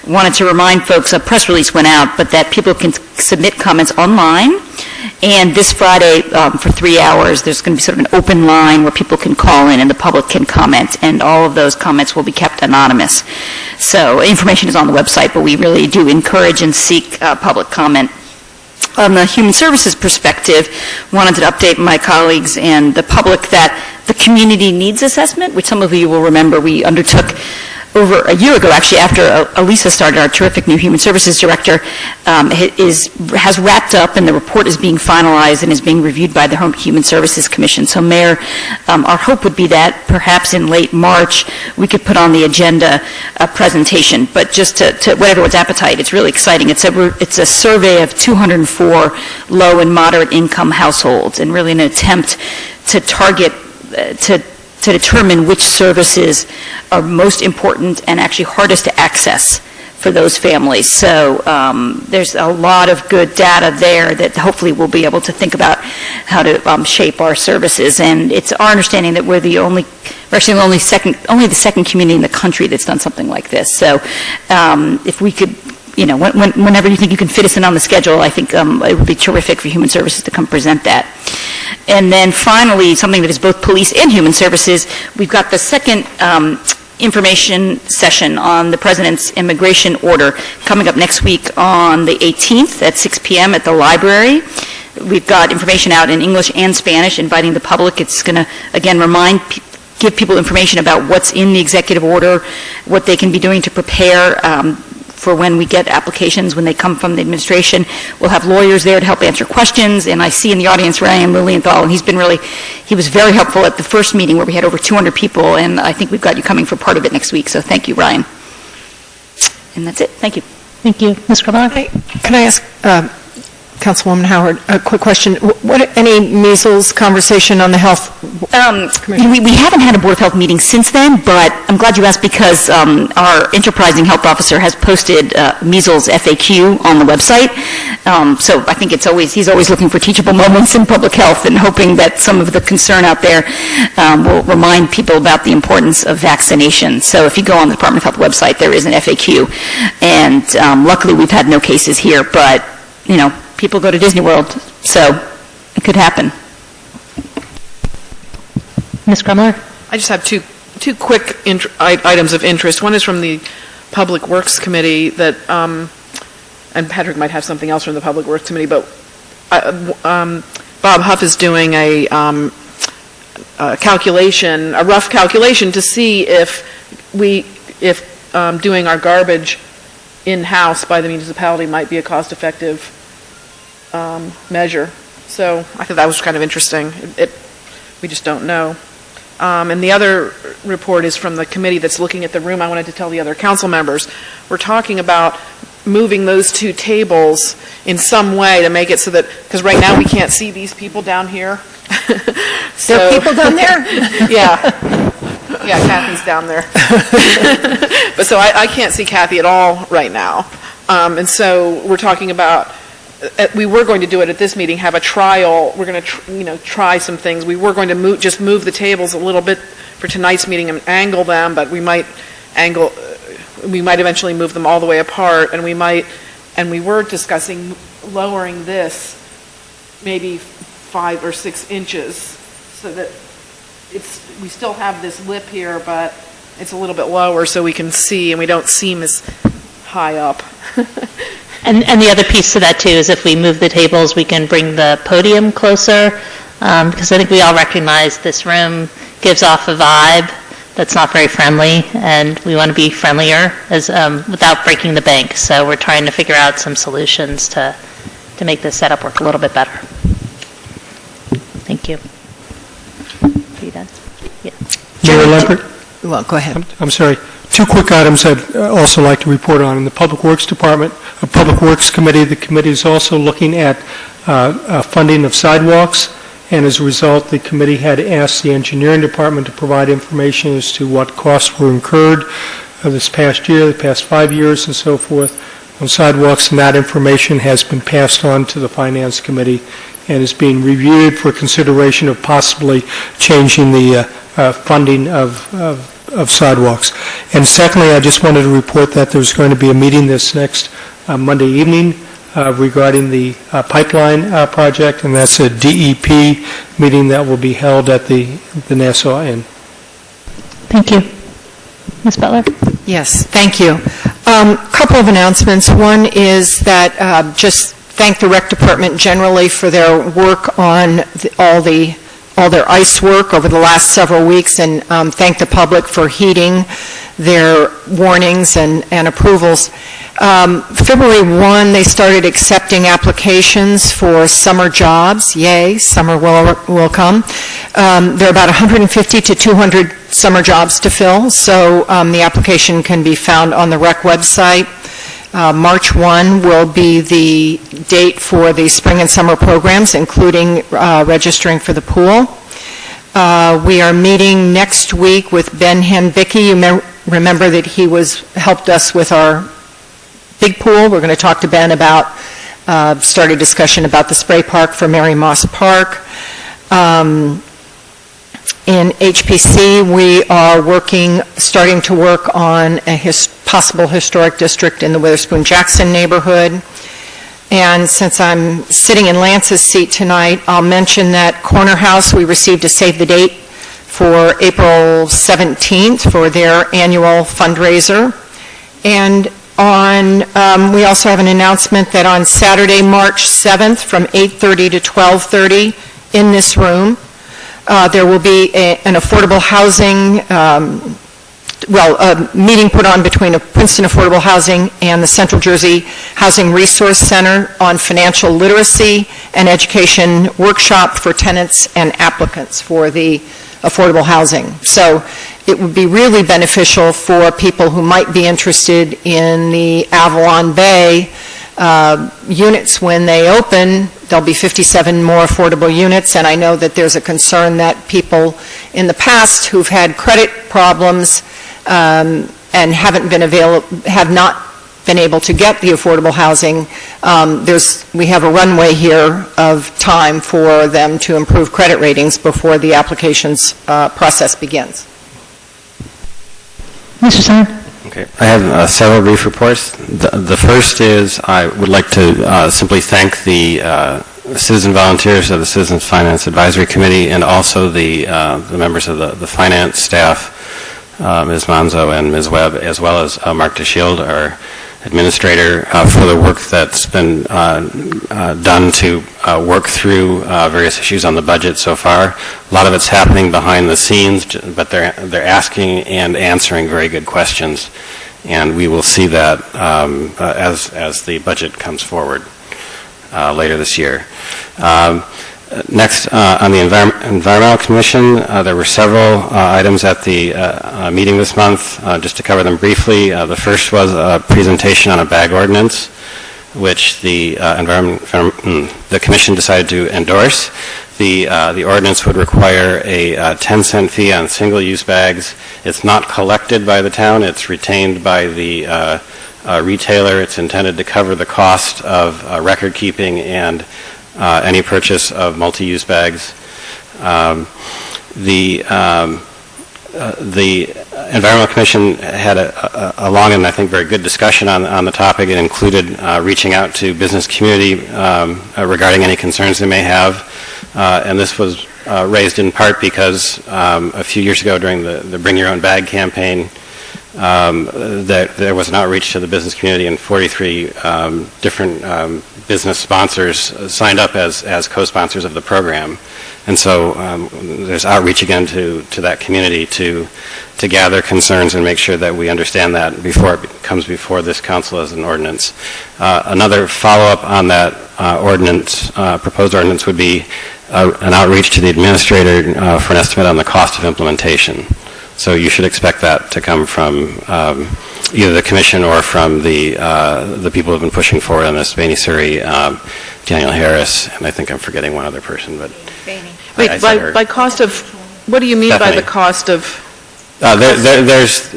wanted to remind folks, a press release went out, but that people can submit comments online. And this Friday, for 3 hours, there's going to be sort of an open line where people can call in and the public can comment, and all of those comments will be kept anonymous. So information is on the website, but we really do encourage and seek public comment. On the human services perspective, wanted to update my colleagues and the public that the community needs assessment, which some of you will remember we undertook over a year ago, actually, after Elisa started, our terrific new human services director, has wrapped up, and the report is being finalized and is being reviewed by the Human Services Commission. So, Mayor, our hope would be that perhaps in late March we could put on the agenda a presentation. But just to whet everyone's appetite, it's really exciting. It's a survey of 204 low and moderate income households, and really an attempt to target to determine which services are most important and actually hardest to access for those families. So there's a lot of good data there that hopefully we'll be able to think about how to shape our services. And it's our understanding that we're only the second community in the country that's done something like this. So if we could, whenever you think you can fit us in on the schedule, I think it would be terrific for Human Services to come present that. And then finally, something that is both police and human services, we've got the second information session on the President's immigration order coming up next week on the 18th at 6 p.m. at the library. We've got information out in English and Spanish inviting the public. It's going to, again, give people information about what's in the executive order, what they can be doing to prepare for when we get applications, when they come from the administration. We'll have lawyers there to help answer questions, and I see in the audience Ryan Lilienthal, and he was very helpful at the first meeting where we had over 200 people, and I think we've got you coming for part of it next week, so thank you, Ryan. And that's it. Thank you. Thank you. Ms. Carvalho? Can I ask Councilwoman Howard a quick question? Any measles conversation on the health commission? We haven't had a Board of Health meeting since then, but I'm glad you asked because our enterprising health officer has posted measles FAQ on the website. So I think he's always looking for teachable moments in public health and hoping that some of the concern out there will remind people about the importance of vaccination. So if you go on the Department of Health website, there is an FAQ. And luckily we've had no cases here, but, people go to Disney World, so it could happen. Ms. Grumler? I just have two quick items of interest. One is from the Public Works Committee that, and Patrick might have something else from the Public Works Committee, but Bob Huff is doing a rough calculation to see if doing our garbage in-house by the municipality might be a cost-effective measure. So I thought that was kind of interesting. We just don't know. And the other report is from the committee that's looking at the room. I wanted to tell the other council members. We're talking about moving those two tables in some way to make it so that, because right now we can't see these people down here. There are people down there? Yeah. Yeah, Kathy's down there. But so I can't see Kathy at all right now. And so we're talking about, we were going to do it at this meeting, have a trial. We're going to try some things. We were going to move the tables a little bit for tonight's meeting and angle them, but we might eventually move them all the way apart, and we were discussing lowering this maybe 5 or 6 inches so that we still have this lip here, but it's a little bit lower so we can see and we don't seem as high up. And the other piece to that, too, is if we move the tables, we can bring the podium closer, because I think we all recognize this room gives off a vibe that's not very friendly, and we want to be friendlier without breaking the bank. So we're trying to figure out some solutions to make this setup work a little bit better. Thank you. Are you done? Yeah. Mayor Lambert? Well, go ahead. I'm sorry. 2 quick items I'd also like to report on. In the Public Works Department, a Public Works Committee, the committee is also looking at funding of sidewalks, and as a result, the committee had asked the engineering department to provide information as to what costs were incurred this past year, the past 5 years, and so forth on sidewalks, and that information has been passed on to the Finance Committee and is being reviewed for consideration of possibly changing the funding of sidewalks. And secondly, I just wanted to report that there's going to be a meeting this next Monday evening regarding the pipeline project, and that's a DEP meeting that will be held at the Nassau Inn. Thank you. Ms. Butler? Yes, thank you. Couple of announcements. One is that just thank the Rec Department generally for their work on all their ice work over the last several weeks, and thank the public for heeding their warnings and approvals. February 1, they started accepting applications for summer jobs. Yay, summer will come. There are about 150 to 200 summer jobs to fill, so the application can be found on the Rec website. March 1 will be the date for the spring and summer programs, including registering for the pool. We are meeting next week with Ben Hanbicki. You remember that he helped us with our big pool. We're going to talk to Ben about, start a discussion about the spray park for Mary Moss Park. In HPC, we are starting to work on a possible historic district in the Witherspoon-Jackson neighborhood. And since I'm sitting in Lance's seat tonight, I'll mention that Corner House, we received a save the date for April 17th for their annual fundraiser. And we also have an announcement that on Saturday, March 7th, from 8:30 to 12:30 in this room, there will be an affordable housing, a meeting put on between Princeton Affordable Housing and the Central Jersey Housing Resource Center on financial literacy and education workshop for tenants and applicants for the affordable housing. So it would be really beneficial for people who might be interested in the Avalon Bay units when they open. There'll be 57 more affordable units, and I know that there's a concern that people in the past who've had credit problems and have not been able to get the affordable housing, we have a runway here of time for them to improve credit ratings before the applications process begins. Mr. Simon? Okay. I have several brief reports. The first is I would like to simply thank the citizen volunteers of the Citizens Finance Advisory Committee and also the members of the finance staff, Ms. Manzo and Ms. Webb, as well as Mark DeShield, our administrator, for the work that's been done to work through various issues on the budget so far. A lot of it's happening behind the scenes, but they're asking and answering very good questions, and we will see that as the budget comes forward later this year. Next, on the Environmental Commission, there were several items at the meeting this month. Just to cover them briefly, the first was a presentation on a bag ordinance, which the Commission decided to endorse. The ordinance would require a 10-cent fee on single-use bags. It's not collected by the town. It's retained by the retailer. It's intended to cover the cost of record keeping and any purchase of multi-use bags. The Environmental Commission had a long and I think very good discussion on the topic. It included reaching out to business community regarding any concerns they may have. And this was raised in part because a few years ago during the Bring Your Own Bag campaign, that there was an outreach to the business community, and 43 different business sponsors signed up as co-sponsors of the program. And so there's outreach again to that community to gather concerns and make sure that we understand that before it comes before this council as an ordinance. Another follow-up on that proposed ordinance would be an outreach to the administrator for an estimate on the cost of implementation. So you should expect that to come from either the commission or from the people who have been pushing forward on this, Bainey Surrey, Daniel Harris, and I think I'm forgetting one other person. But wait, by cost of, what do you mean by the cost of? There's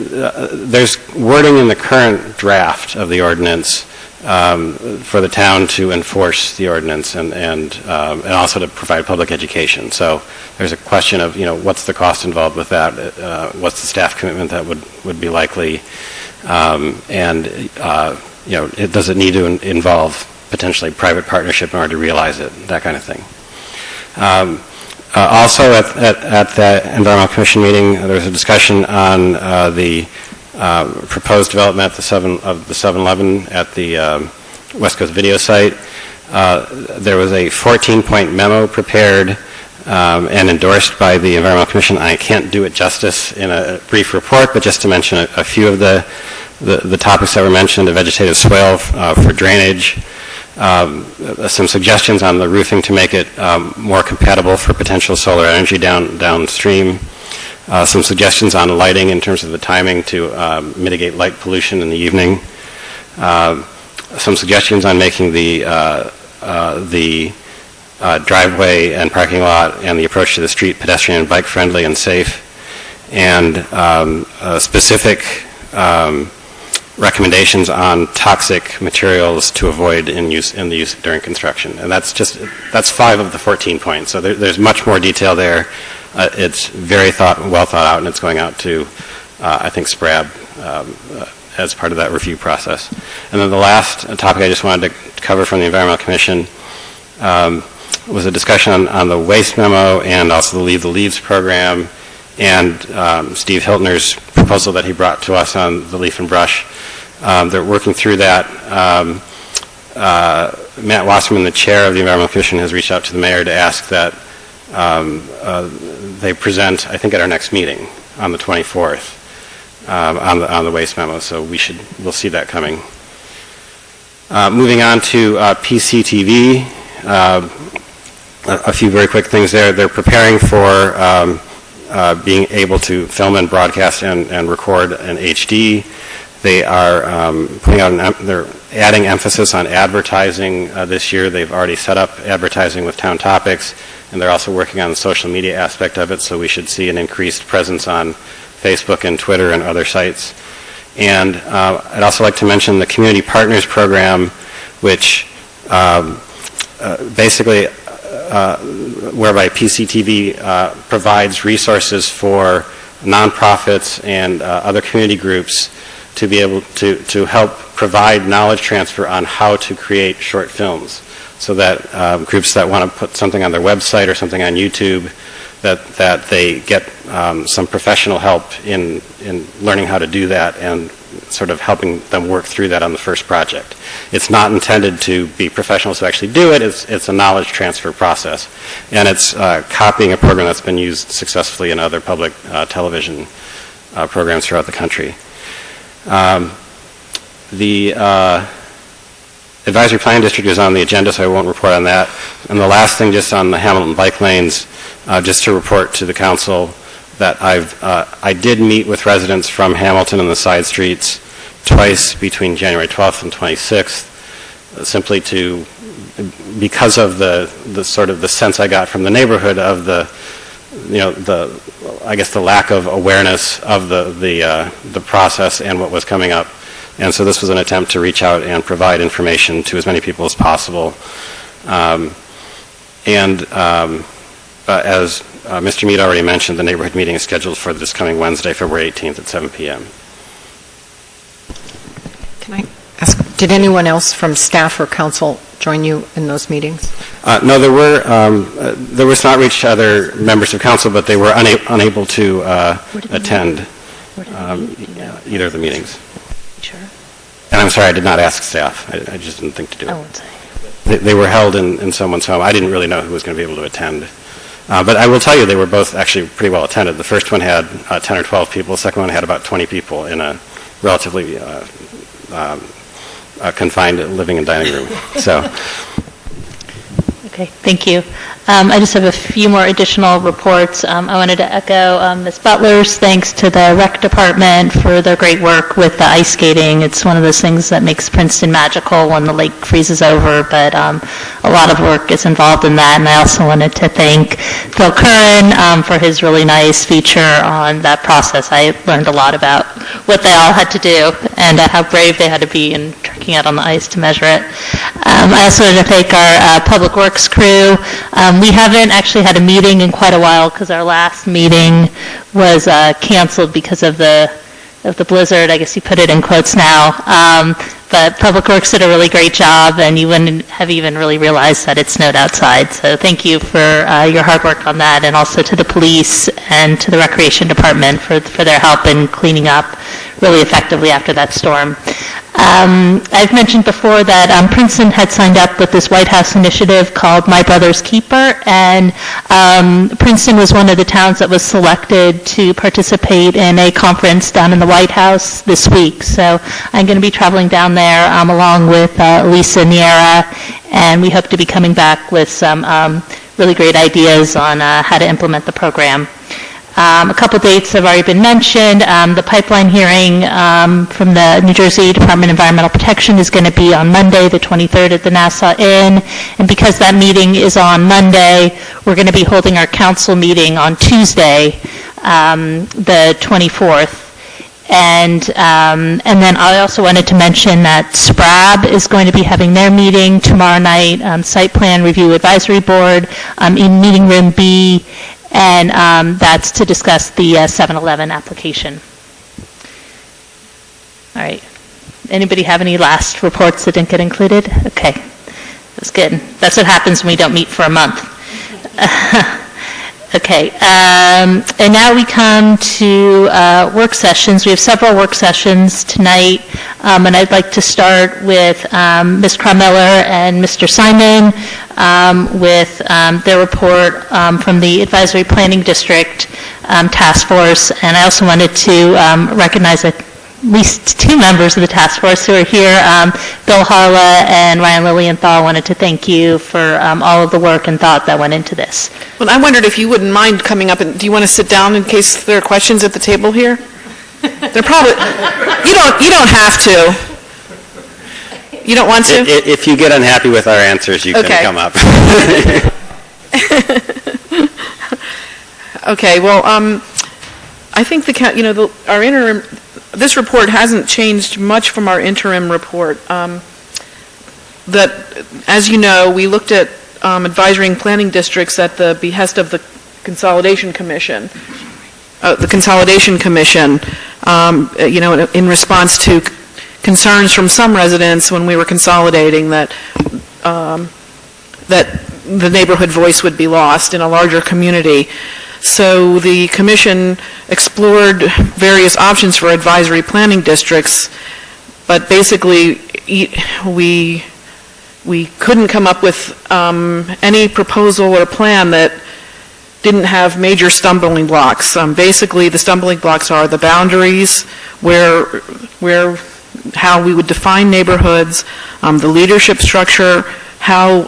wording in the current draft of the ordinance for the town to enforce the ordinance and also to provide public education. So there's a question of, what's the cost involved with that? What's the staff commitment that would be likely? Does it need to involve potentially private partnership in order to realize it? That kind of thing. Also at the Environmental Commission meeting, there was a discussion on the proposed development at the 7-Eleven at the West Coast Video site. There was a 14-point memo prepared and endorsed by the Environmental Commission. I can't do it justice in a brief report, but just to mention a few of the topics that were mentioned: a vegetative swale for drainage, some suggestions on the roofing to make it more compatible for potential solar energy downstream, some suggestions on lighting in terms of the timing to mitigate light pollution in the evening, some suggestions on making the driveway and parking lot and the approach to the street pedestrian and bike friendly and safe, and specific recommendations on toxic materials to avoid in the use during construction. And that's 5 of the 14 points. So there's much more detail there. It's very well thought out, and it's going out to, I think, SPRAB as part of that review process. And then the last topic I just wanted to cover from the Environmental Commission was a discussion on the waste memo and also the Leave the Leaves program, and Steve Hiltner's proposal that he brought to us on the leaf and brush. They're working through that. Matt Wasserman, the chair of the Environmental Commission, has reached out to the mayor to ask that they present, I think, at our next meeting on the 24th on the waste memo. So we'll see that coming. Moving on to PCTV, a few very quick things there. They're preparing for being able to film and broadcast and record in HD. They are they're adding emphasis on advertising this year. They've already set up advertising with Town Topics, and they're also working on the social media aspect of it, so we should see an increased presence on Facebook and Twitter and other sites. And I'd also like to mention the Community Partners Program, which basically whereby PCTV provides resources for nonprofits and other community groups to be able to help provide knowledge transfer on how to create short films, so that groups that want to put something on their website or something on YouTube, that they get some professional help in learning how to do that and sort of helping them work through that on the first project. It's not intended to be professionals who actually do it. It's a knowledge transfer process. And it's copying a program that's been used successfully in other public television programs throughout the country. The Advisory Plan District is on the agenda, so I won't report on that. And the last thing, just on the Hamilton bike lanes, just to report to the council that I did meet with residents from Hamilton and the side streets twice between January 12th and 26th, simply because of the sort of the sense I got from the neighborhood of I guess the lack of awareness of the process and what was coming up. And so this was an attempt to reach out and provide information to as many people as possible. As Mr. Mead already mentioned, the neighborhood meeting is scheduled for this coming Wednesday, February 18th at 7 p.m. Can I ask, did anyone else from staff or council join you in those meetings? No, there was not reach to other members of council, but they were unable to attend either of the meetings. Sure. And I'm sorry, I did not ask staff. I just didn't think to do it. I won't say. They were held in someone's home. I didn't really know who was going to be able to attend. But I will tell you, they were both actually pretty well attended. The first one had 10 or 12 people. The second one had about 20 people in a relatively confined living and dining room. So. Okay, thank you. I just have a few more additional reports. I wanted to echo Ms. Butler's thanks to the rec department for their great work with the ice skating. It's one of those things that makes Princeton magical when the lake freezes over, but a lot of work is involved in that. And I also wanted to thank Phil Curran for his really nice feature on that process. I learned a lot about what they all had to do and how brave they had to be in working out on the ice to measure it. I also want to thank our Public Works crew. We haven't actually had a meeting in quite a while because our last meeting was canceled because of the blizzard. I guess you put it in quotes now. But Public Works did a really great job, and you wouldn't have even really realized that it snowed outside. So thank you for your hard work on that, and also to the police and to the Recreation Department for their help in cleaning up really effectively after that storm. I've mentioned before that Princeton had signed up with this White House initiative called My Brother's Keeper, and Princeton was one of the towns that was selected to participate in a conference down in the White House this week. So I'm going to be traveling down there along with Lisa Niera, and we hope to be coming back with some really great ideas on how to implement the program. A couple dates have already been mentioned. The pipeline hearing from the New Jersey Department of Environmental Protection is going to be on Monday, the 23rd at the Nassau Inn. And because that meeting is on Monday, we're going to be holding our council meeting on Tuesday, the 24th. And then I also wanted to mention that SPRAB is going to be having their meeting tomorrow night, Site Plan Review Advisory Board, in Meeting Room B, and that's to discuss the 7-Eleven application. All right. Anybody have any last reports that didn't get included? Okay. That's good. That's what happens when we don't meet for a month. Okay. And now we come to work sessions. We have several work sessions tonight, and I'd like to start with Ms. Crommeller and Mr. Simon with their report from the Advisory Planning District Task Force. And I also wanted to recognize at least two members of the task force who are here. Bill Harla and Ryan Lilienthal, wanted to thank you for all of the work and thought that went into this. Well, I wondered if you wouldn't mind coming up, and do you want to sit down in case there are questions at the table here? They're probably, you don't have to. You don't want to? If you get unhappy with our answers, you can come up. Okay, well, I think our interim, this report hasn't changed much from our interim report. That, as you know, we looked at advisory and planning districts at the behest of the Consolidation Commission. In response to concerns from some residents when we were consolidating that the neighborhood voice would be lost in a larger community. So the commission explored various options for advisory planning districts, but basically we couldn't come up with any proposal or plan that didn't have major stumbling blocks. Basically, the stumbling blocks are the boundaries, how we would define neighborhoods, the leadership structure, how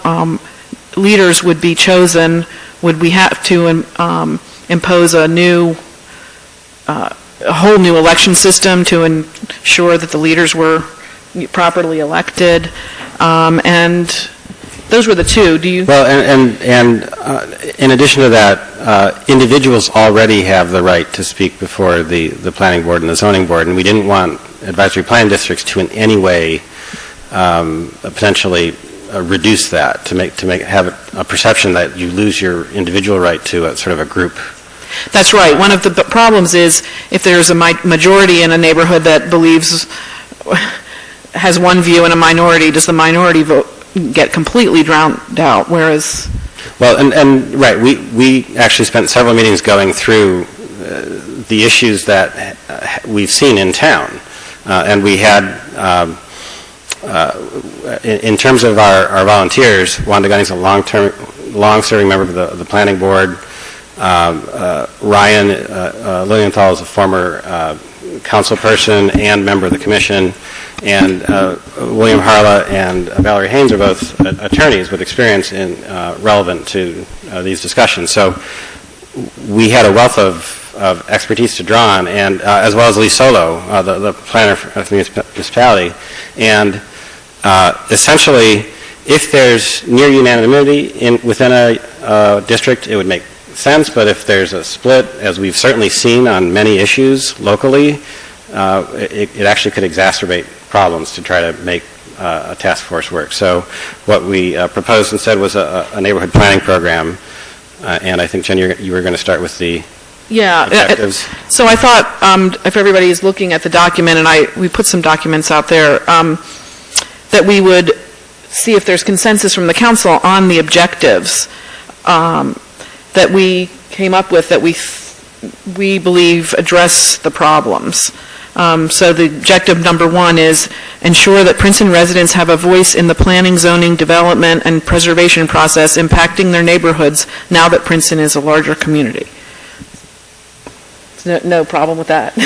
leaders would be chosen. Would we have to impose a whole new election system to ensure that the leaders were properly elected? And those were the two. Do you? Well, and in addition to that, individuals already have the right to speak before the planning board and the zoning board, and we didn't want advisory planning districts to in any way potentially reduce that, to have a perception that you lose your individual right to a sort of a group. That's right. One of the problems is if there's a majority in a neighborhood that has one view and a minority, does the minority vote get completely drowned out? Whereas, well, and right, we actually spent several meetings going through the issues that we've seen in town, and we had. In terms of our volunteers, Wanda Gunning's a long-serving member of the planning board. Ryan Lilienthal is a former council person and member of the commission. And William Harla and Valerie Haynes are both attorneys with experience relevant to these discussions. So we had a wealth of expertise to draw on, and as well as Lee Solo, the planner of the municipality. And essentially, if there's near unanimity within a district, it would make sense. But if there's a split, as we've certainly seen on many issues locally, it actually could exacerbate problems to try to make a task force work. So what we proposed instead was a neighborhood planning program, and I think, Jen, you were going to start with the objectives. So I thought, if everybody is looking at the document, and we put some documents out there, that we would see if there's consensus from the council on the objectives that we came up with that we believe address the problems. So the objective number 1 is ensure that Princeton residents have a voice in the planning, zoning, development, and preservation process impacting their neighborhoods now that Princeton is a larger community. No problem with that.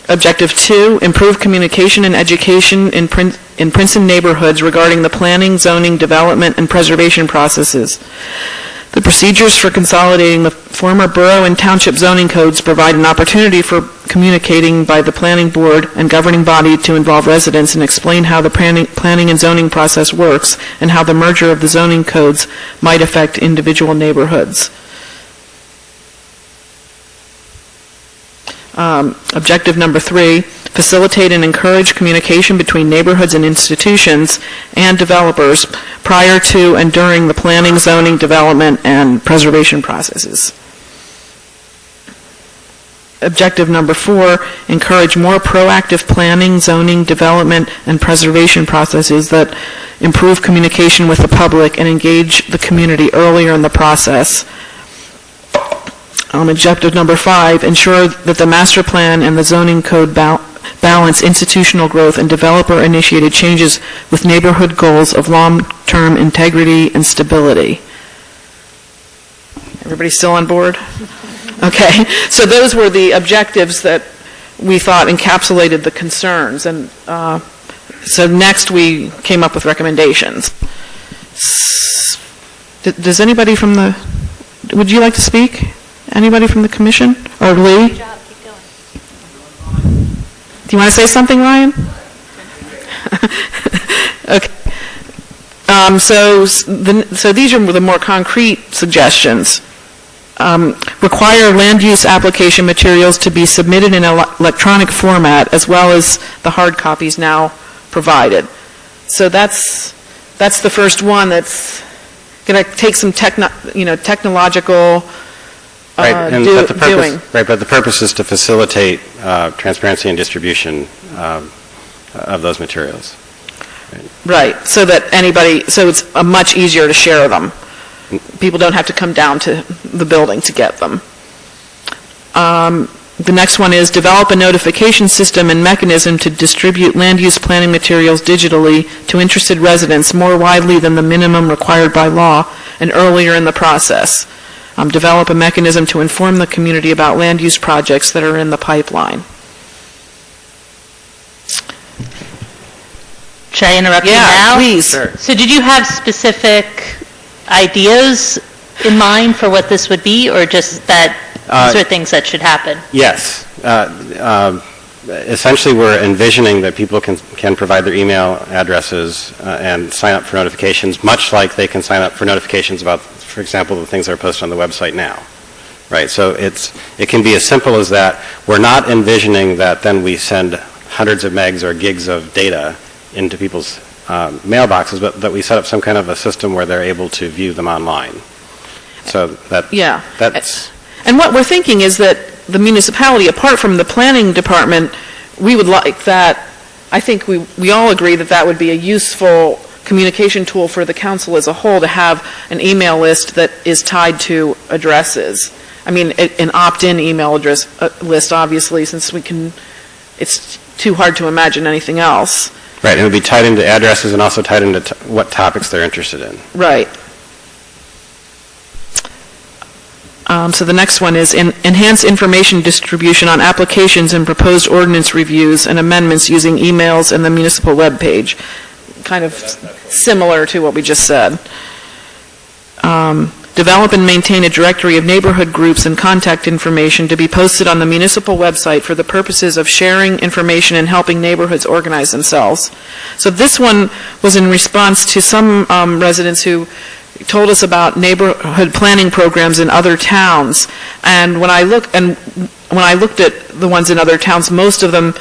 Objective 2, improve communication and education in Princeton neighborhoods regarding the planning, zoning, development, and preservation processes. The procedures for consolidating the former borough and township zoning codes provide an opportunity for communicating by the planning board and governing body to involve residents and explain how the planning and zoning process works and how the merger of the zoning codes might affect individual neighborhoods. Objective number 3, facilitate and encourage communication between neighborhoods and institutions and developers prior to and during the planning, zoning, development, and preservation processes. Objective number 4, encourage more proactive planning, zoning, development, and preservation processes that improve communication with the public and engage the community earlier in the process. Objective number 5, ensure that the master plan and the zoning code balance institutional growth and developer-initiated changes with neighborhood goals of long-term integrity and stability. Everybody still on board? Okay, so those were the objectives that we thought encapsulated the concerns, and so next we came up with recommendations. Does anybody from would you like to speak? Anybody from the commission? Or Lee? Good job. Keep going. Do you want to say something, Ryan? Okay. So these are the more concrete suggestions. Require land use application materials to be submitted in electronic format as well as the hard copies now provided. So that's the first one that's going to take some technological Right, but the purpose is to facilitate transparency and distribution of those materials. Right, so it's much easier to share them. People don't have to come down to the building to get them. The next one is develop a notification system and mechanism to distribute land use planning materials digitally to interested residents more widely than the minimum required by law and earlier in the process. Develop a mechanism to inform the community about land use projects that are in the pipeline. Should I interrupt you now? Yeah, please. Sure. So did you have specific ideas in mind for what this would be, or just that these are things that should happen? Yes. Essentially, we're envisioning that people can provide their email addresses and sign up for notifications, much like they can sign up for notifications about, for example, the things that are posted on the website now. Right? So it can be as simple as that. We're not envisioning that then we send hundreds of megs or gigs of data into people's mailboxes, but that we set up some kind of a system where they're able to view them online. So that's... And what we're thinking is that the municipality, apart from the planning department, we would like that. I think we all agree that would be a useful communication tool for the council as a whole, to have an email list that is tied to addresses. I mean, an opt-in email address list, obviously, since it's too hard to imagine anything else. Right, it would be tied into addresses and also tied into what topics they're interested in. Right. So the next one is enhance information distribution on applications and proposed ordinance reviews and amendments using emails and the municipal webpage. Kind of similar to what we just said. Develop and maintain a directory of neighborhood groups and contact information to be posted on the municipal website for the purposes of sharing information and helping neighborhoods organize themselves. So this one was in response to some residents who told us about neighborhood planning programs in other towns. And when I looked at the ones in other towns, most of them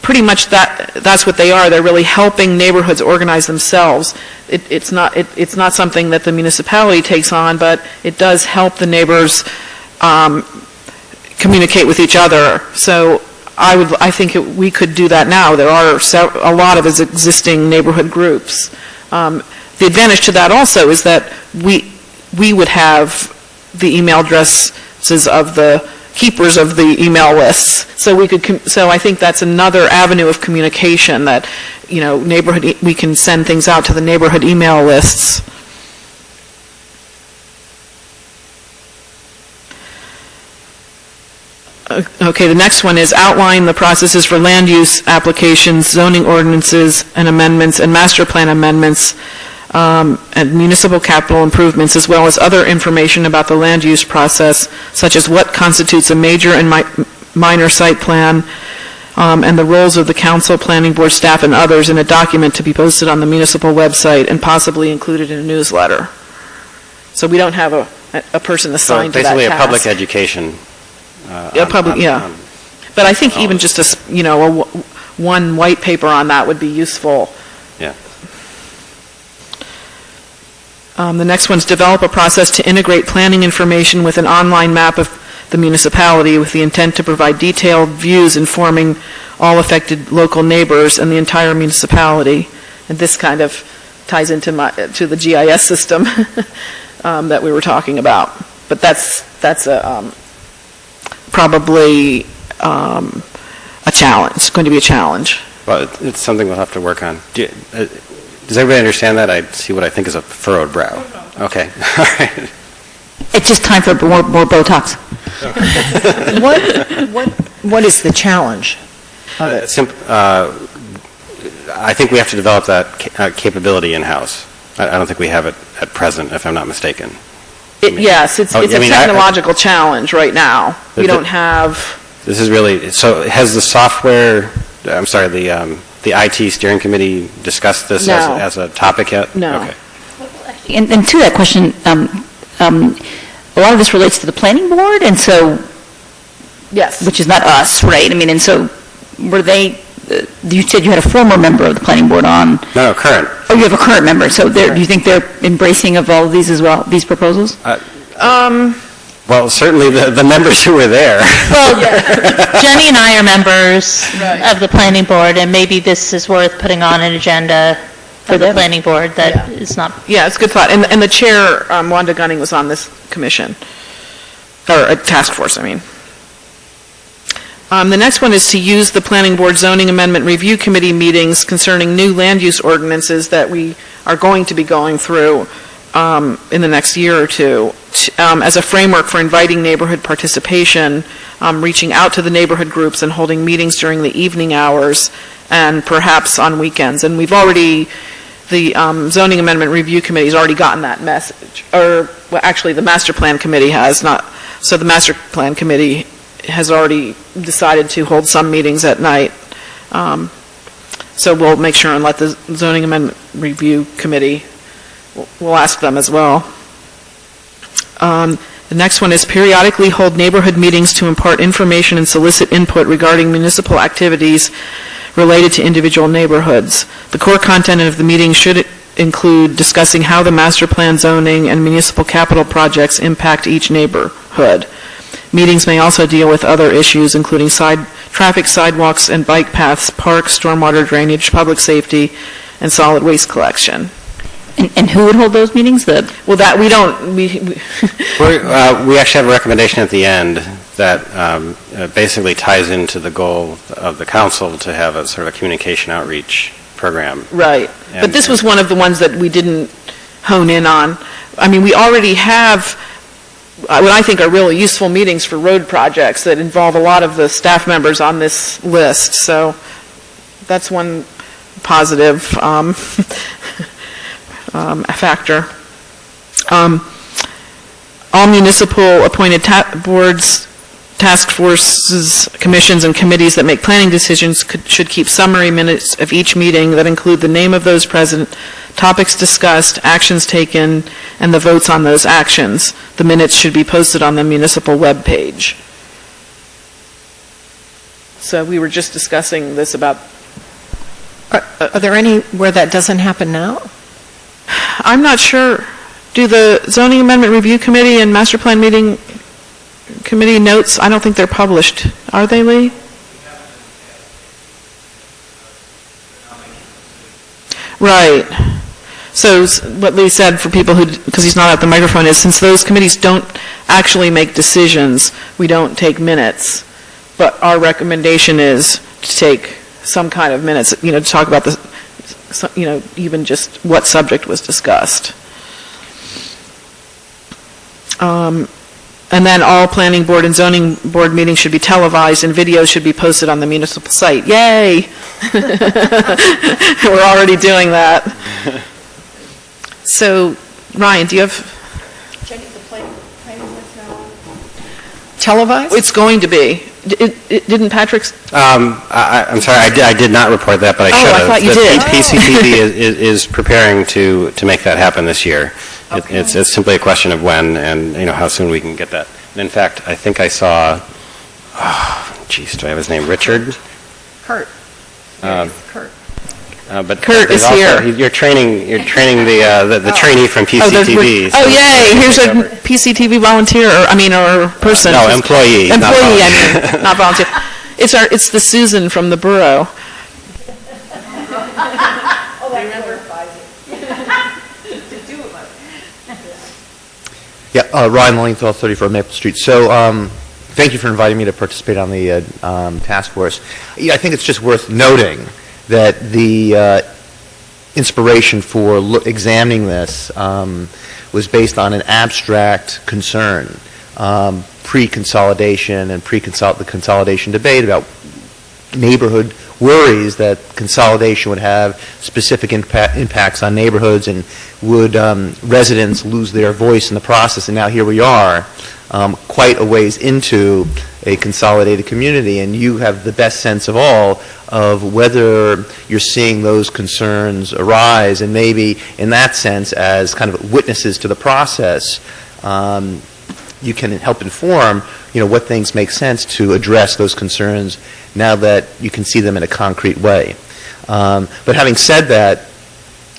pretty much that's what they are. They're really helping neighborhoods organize themselves. It's not something that the municipality takes on, but it does help the neighbors communicate with each other. So I think we could do that now. There are a lot of existing neighborhood groups. The advantage to that also is that we would have the email addresses of the keepers of the email lists. So I think that's another avenue of communication that, we can send things out to the neighborhood email lists. Okay, the next one is outline the processes for land use applications, zoning ordinances and amendments, and master plan amendments, and municipal capital improvements, as well as other information about the land use process, such as what constitutes a major and minor site plan, and the roles of the council, planning board staff, and others in a document to be posted on the municipal website and possibly included in a newsletter. So we don't have a person assigned to that task. Basically a public education. But I think even just one white paper on that would be useful. Yeah. The next one's develop a process to integrate planning information with an online map of the municipality with the intent to provide detailed views informing all affected local neighbors and the entire municipality. And this kind of ties into to the GIS system that we were talking about. But that's probably a challenge. It's going to be a challenge. Well, it's something we'll have to work on. Does everybody understand that? I see what I think is a furrowed brow. Okay. All right. It's just time for more Botox. What is the challenge? I think we have to develop that capability in-house. I don't think we have it at present, if I'm not mistaken. Yes, it's a technological challenge right now. We don't have... This is really... So has the software... I'm sorry, the IT steering committee discussed this as a topic yet? No. Okay. And to that question, a lot of this relates to the planning board, and so... Yes. Which is not us, right? I mean, and so were they... you said you had a former member of the planning board on. No, current. Oh, you have a current member. So do you think they're embracing of all of these as well, these proposals? Well, certainly the members who were there. Well, Jenny and I are members of the planning board, and maybe this is worth putting on an agenda for the planning board that is not... Yeah, it's a good thought. And the chair, Wanda Gunning, was on this commission, or a task force, I mean. The next one is to use the Planning Board Zoning Amendment Review Committee meetings concerning new land use ordinances that we are going to be going through in the next year or two as a framework for inviting neighborhood participation, reaching out to the neighborhood groups and holding meetings during the evening hours and perhaps on weekends. And we've already, the Zoning Amendment Review Committee has already gotten that message. Or, well, actually, the Master Plan Committee has not. So the Master Plan Committee has already decided to hold some meetings at night. So we'll make sure and let the Zoning Amendment Review Committee, we'll ask them as well. The next one is periodically hold neighborhood meetings to impart information and solicit input regarding municipal activities related to individual neighborhoods. The core content of the meeting should include discussing how the master plan zoning and municipal capital projects impact each neighborhood. Meetings may also deal with other issues, including traffic, sidewalks, and bike paths, parks, stormwater drainage, public safety, and solid waste collection. And who would hold those meetings? Well, that we don't. We actually have a recommendation at the end that basically ties into the goal of the council to have a sort of a communication outreach program. Right. But this was one of the ones that we didn't hone in on. I mean, we already have what I think are really useful meetings for road projects that involve a lot of the staff members on this list. So that's one positive factor. All municipal appointed boards, task forces, commissions, and committees that make planning decisions should keep summary minutes of each meeting that include the name of those present, topics discussed, actions taken, and the votes on those actions. The minutes should be posted on the municipal webpage. So we were just discussing this about. Are there any where that doesn't happen now? I'm not sure. Do the Zoning Amendment Review Committee and Master Plan Meeting Committee notes, I don't think they're published. Are they, Lee? Right. So what Lee said for people who, because he's not at the microphone, is since those committees don't actually make decisions, we don't take minutes. But our recommendation is to take some kind of minutes, to talk about the, even just what subject was discussed. And then all planning board and zoning board meetings should be televised and videos should be posted on the municipal site. Yay! We're already doing that. So, Ryan, do you have? Jenny, the planning board's now televised? It's going to be. Didn't Patrick's? I'm sorry, I did not report that, but I should have. I thought you did. PCTV is preparing to make that happen this year. Okay. It's simply a question of when and how soon we can get that. And in fact, I think I saw. Do I have his name? Richard. Kurt. Kurt. But Kurt is also, here. You're training the trainee from PCTV. Yay! Here's a PCTV volunteer, or person. No, employee. Employee, not volunteer. It's the Susan from the borough. Yeah, Ryan Lilienthal, 34 Maple Street. So, thank you for inviting me to participate on the task force. I think it's just worth noting that the inspiration for examining this was based on an abstract concern, pre-consolidation and the consolidation debate about neighborhood worries that consolidation would have specific impacts on neighborhoods and would residents lose their voice in the process. And now here we are, quite a ways into a consolidated community, and you have the best sense of all of whether you're seeing those concerns arise, and maybe in that sense, as kind of witnesses to the process, you can help inform, what things make sense to address those concerns now that you can see them in a concrete way. But having said that,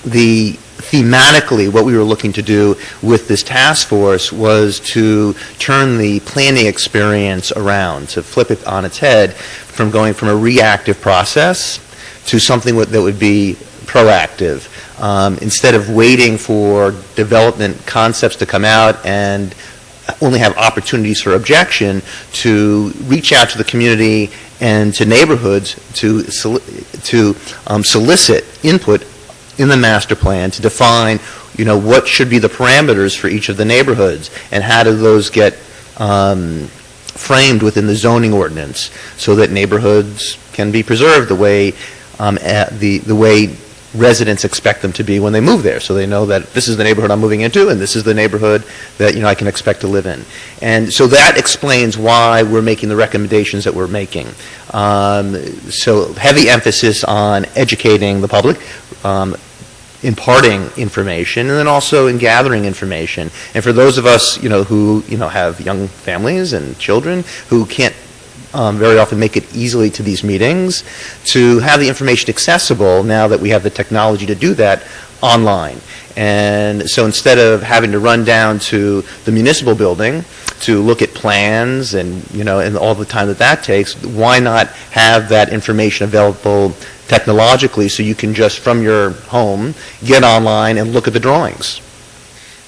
thematically, what we were looking to do with this task force was to turn the planning experience around, to flip it on its head from going from a reactive process to something that would be proactive. Instead of waiting for development concepts to come out and only have opportunities for objection, to reach out to the community and to neighborhoods to solicit input in the master plan to define, what should be the parameters for each of the neighborhoods and how do those get framed within the zoning ordinance so that neighborhoods can be preserved the way the way residents expect them to be when they move there, so they know that this is the neighborhood I'm moving into and this is the neighborhood that I can expect to live in. And so that explains why we're making the recommendations that we're making. So heavy emphasis on educating the public, imparting information, and then also in gathering information. And for those of us, who have young families and children who can't very often make it easily to these meetings, to have the information accessible now that we have the technology to do that online. And so instead of having to run down to the municipal building to look at plans and and all the time that takes, why not have that information available technologically so you can just from your home get online and look at the drawings.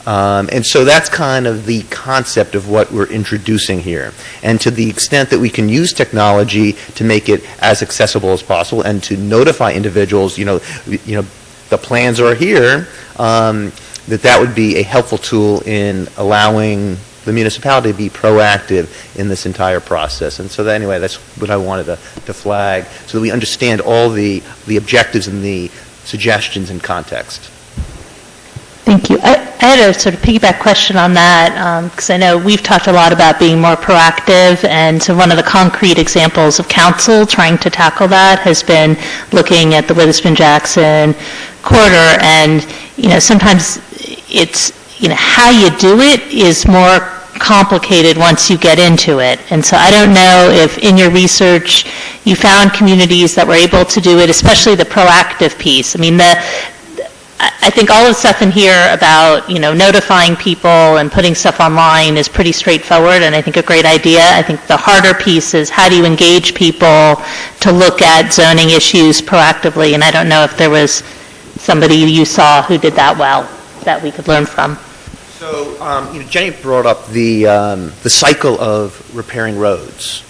And so that's kind of the concept of what we're introducing here. And to the extent that we can use technology to make it as accessible as possible and to notify individuals, the plans are here, that would be a helpful tool in allowing the municipality to be proactive in this entire process. And so that, anyway, that's what I wanted to flag so that we understand all the objectives and the suggestions in context. Thank you. I had a sort of piggyback question on that, because I know we've talked a lot about being more proactive, and so one of the concrete examples of council trying to tackle that has been looking at the Witherspoon-Jackson corridor, and sometimes it's how you do it is more complicated once you get into it. And so I don't know if in your research you found communities that were able to do it, especially the proactive piece. I mean, I think all of the stuff in here about, notifying people and putting stuff online is pretty straightforward and I think a great idea. I think the harder piece is how do you engage people to look at zoning issues proactively, and I don't know if there was somebody you saw who did that well that we could learn from. So, Jenny brought up the cycle of repairing roads.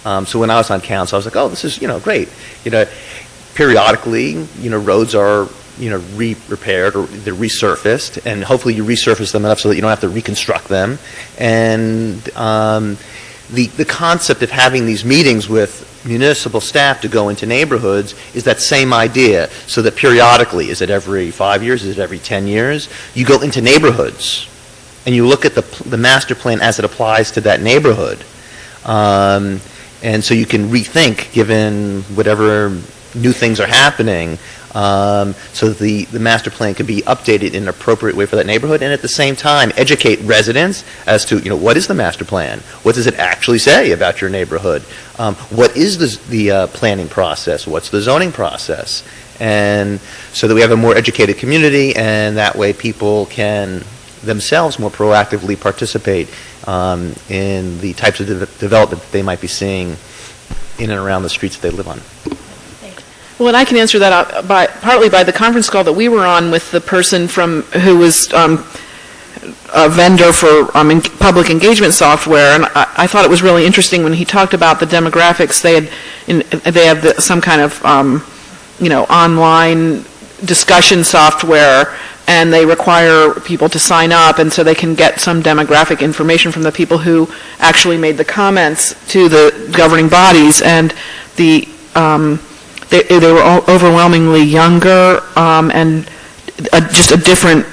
So when I was on council, I was like, oh, this is, great. Periodically, roads are, repaired or they're resurfaced, and hopefully you resurface them enough so that you don't have to reconstruct them. And the concept of having these meetings with municipal staff to go into neighborhoods is that same idea, so that periodically, is it every 5 years, is it every 10 years, you go into neighborhoods and you look at the master plan as it applies to that neighborhood. And so you can rethink, given whatever new things are happening, so that the master plan can be updated in an appropriate way for that neighborhood, and at the same time educate residents as to what is the master plan, what does it actually say about your neighborhood, what is the planning process, what's the zoning process, and so that we have a more educated community, and that way people can themselves more proactively participate in the types of development that they might be seeing in and around the streets that they live on. Well, and I can answer that partly by the conference call that we were on with the person who was a vendor for public engagement software, and I thought it was really interesting when he talked about the demographics. They have some kind of online discussion software, and they require people to sign up, and so they can get some demographic information from the people who actually made the comments to the governing bodies, and they were overwhelmingly younger and just a different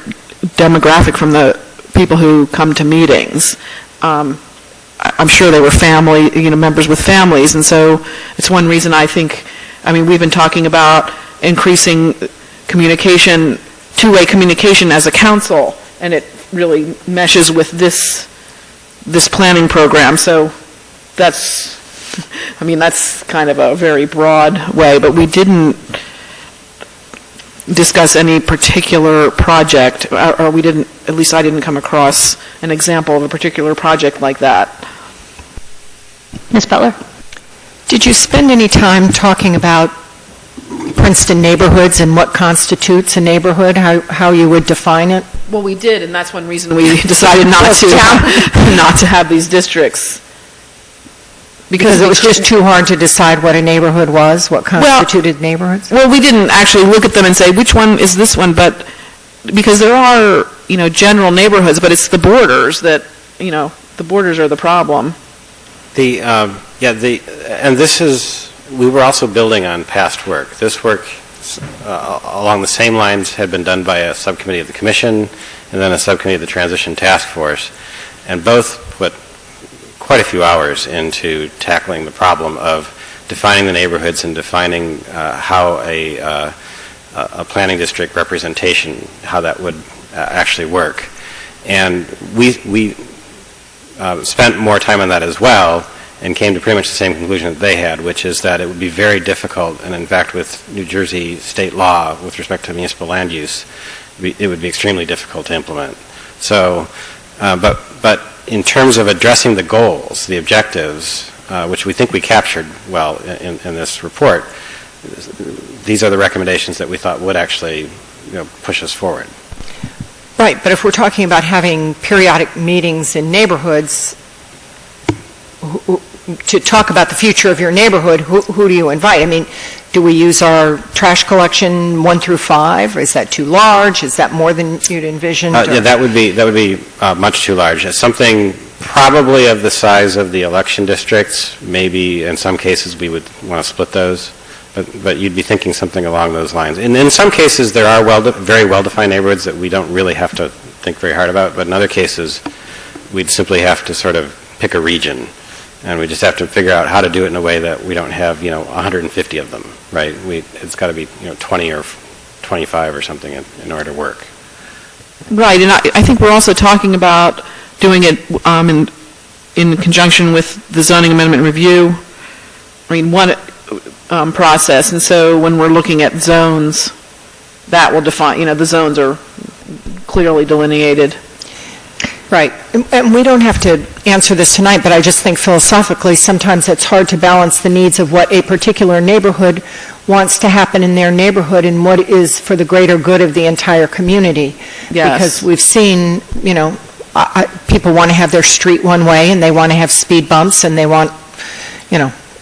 demographic from the people who come to meetings. I'm sure they were members with families, and so it's one reason I think, we've been talking about increasing communication, two-way communication as a council, and it really meshes with this planning program. So that's kind of a very broad way, but we didn't discuss any particular project, or we didn't, at least I didn't come across an example of a particular project like that. Ms. Butler? Did you spend any time talking about Princeton neighborhoods and what constitutes a neighborhood, how you would define it? Well, we did, and that's one reason we decided not to have these districts. Because it was just too hard to decide what a neighborhood was, what constituted neighborhoods? Well, we didn't actually look at them and say, which one is this one, but because there are, general neighborhoods, but it's the borders that, the borders are the problem. And this is, we were also building on past work. This work along the same lines had been done by a subcommittee of the Commission and then a subcommittee of the Transition Task Force, and both put quite a few hours into tackling the problem of defining the neighborhoods and defining how a planning district representation, how that would actually work. And we spent more time on that as well and came to pretty much the same conclusion that they had, which is that it would be very difficult, and in fact with New Jersey state law with respect to municipal land use, it would be extremely difficult to implement. So, but in terms of addressing the goals, the objectives, which we think we captured well in this report, these are the recommendations that we thought would actually push us forward. Right, but if we're talking about having periodic meetings in neighborhoods, to talk about the future of your neighborhood, who do you invite? Do we use our trash collection 1 through 5? Is that too large? Is that more than you'd envisioned? Yeah, that would be much too large. Something probably of the size of the election districts. Maybe in some cases we would want to split those, but you'd be thinking something along those lines. And in some cases there are very well-defined neighborhoods that we don't really have to think very hard about, but in other cases we'd simply have to sort of pick a region. And we just have to figure out how to do it in a way that we don't have, 150 of them, right? It's got to be, 20 or 25 or something in order to work. Right, and I think we're also talking about doing it in conjunction with the zoning amendment review. I mean, one process, and so when we're looking at zones, that will define, the zones are clearly delineated. Right. And we don't have to answer this tonight, but I just think philosophically, sometimes it's hard to balance the needs of what a particular neighborhood wants to happen in their neighborhood and what is for the greater good of the entire community. Yes. Because we've seen, people want to have their street one way, and they want to have speed bumps, and they want,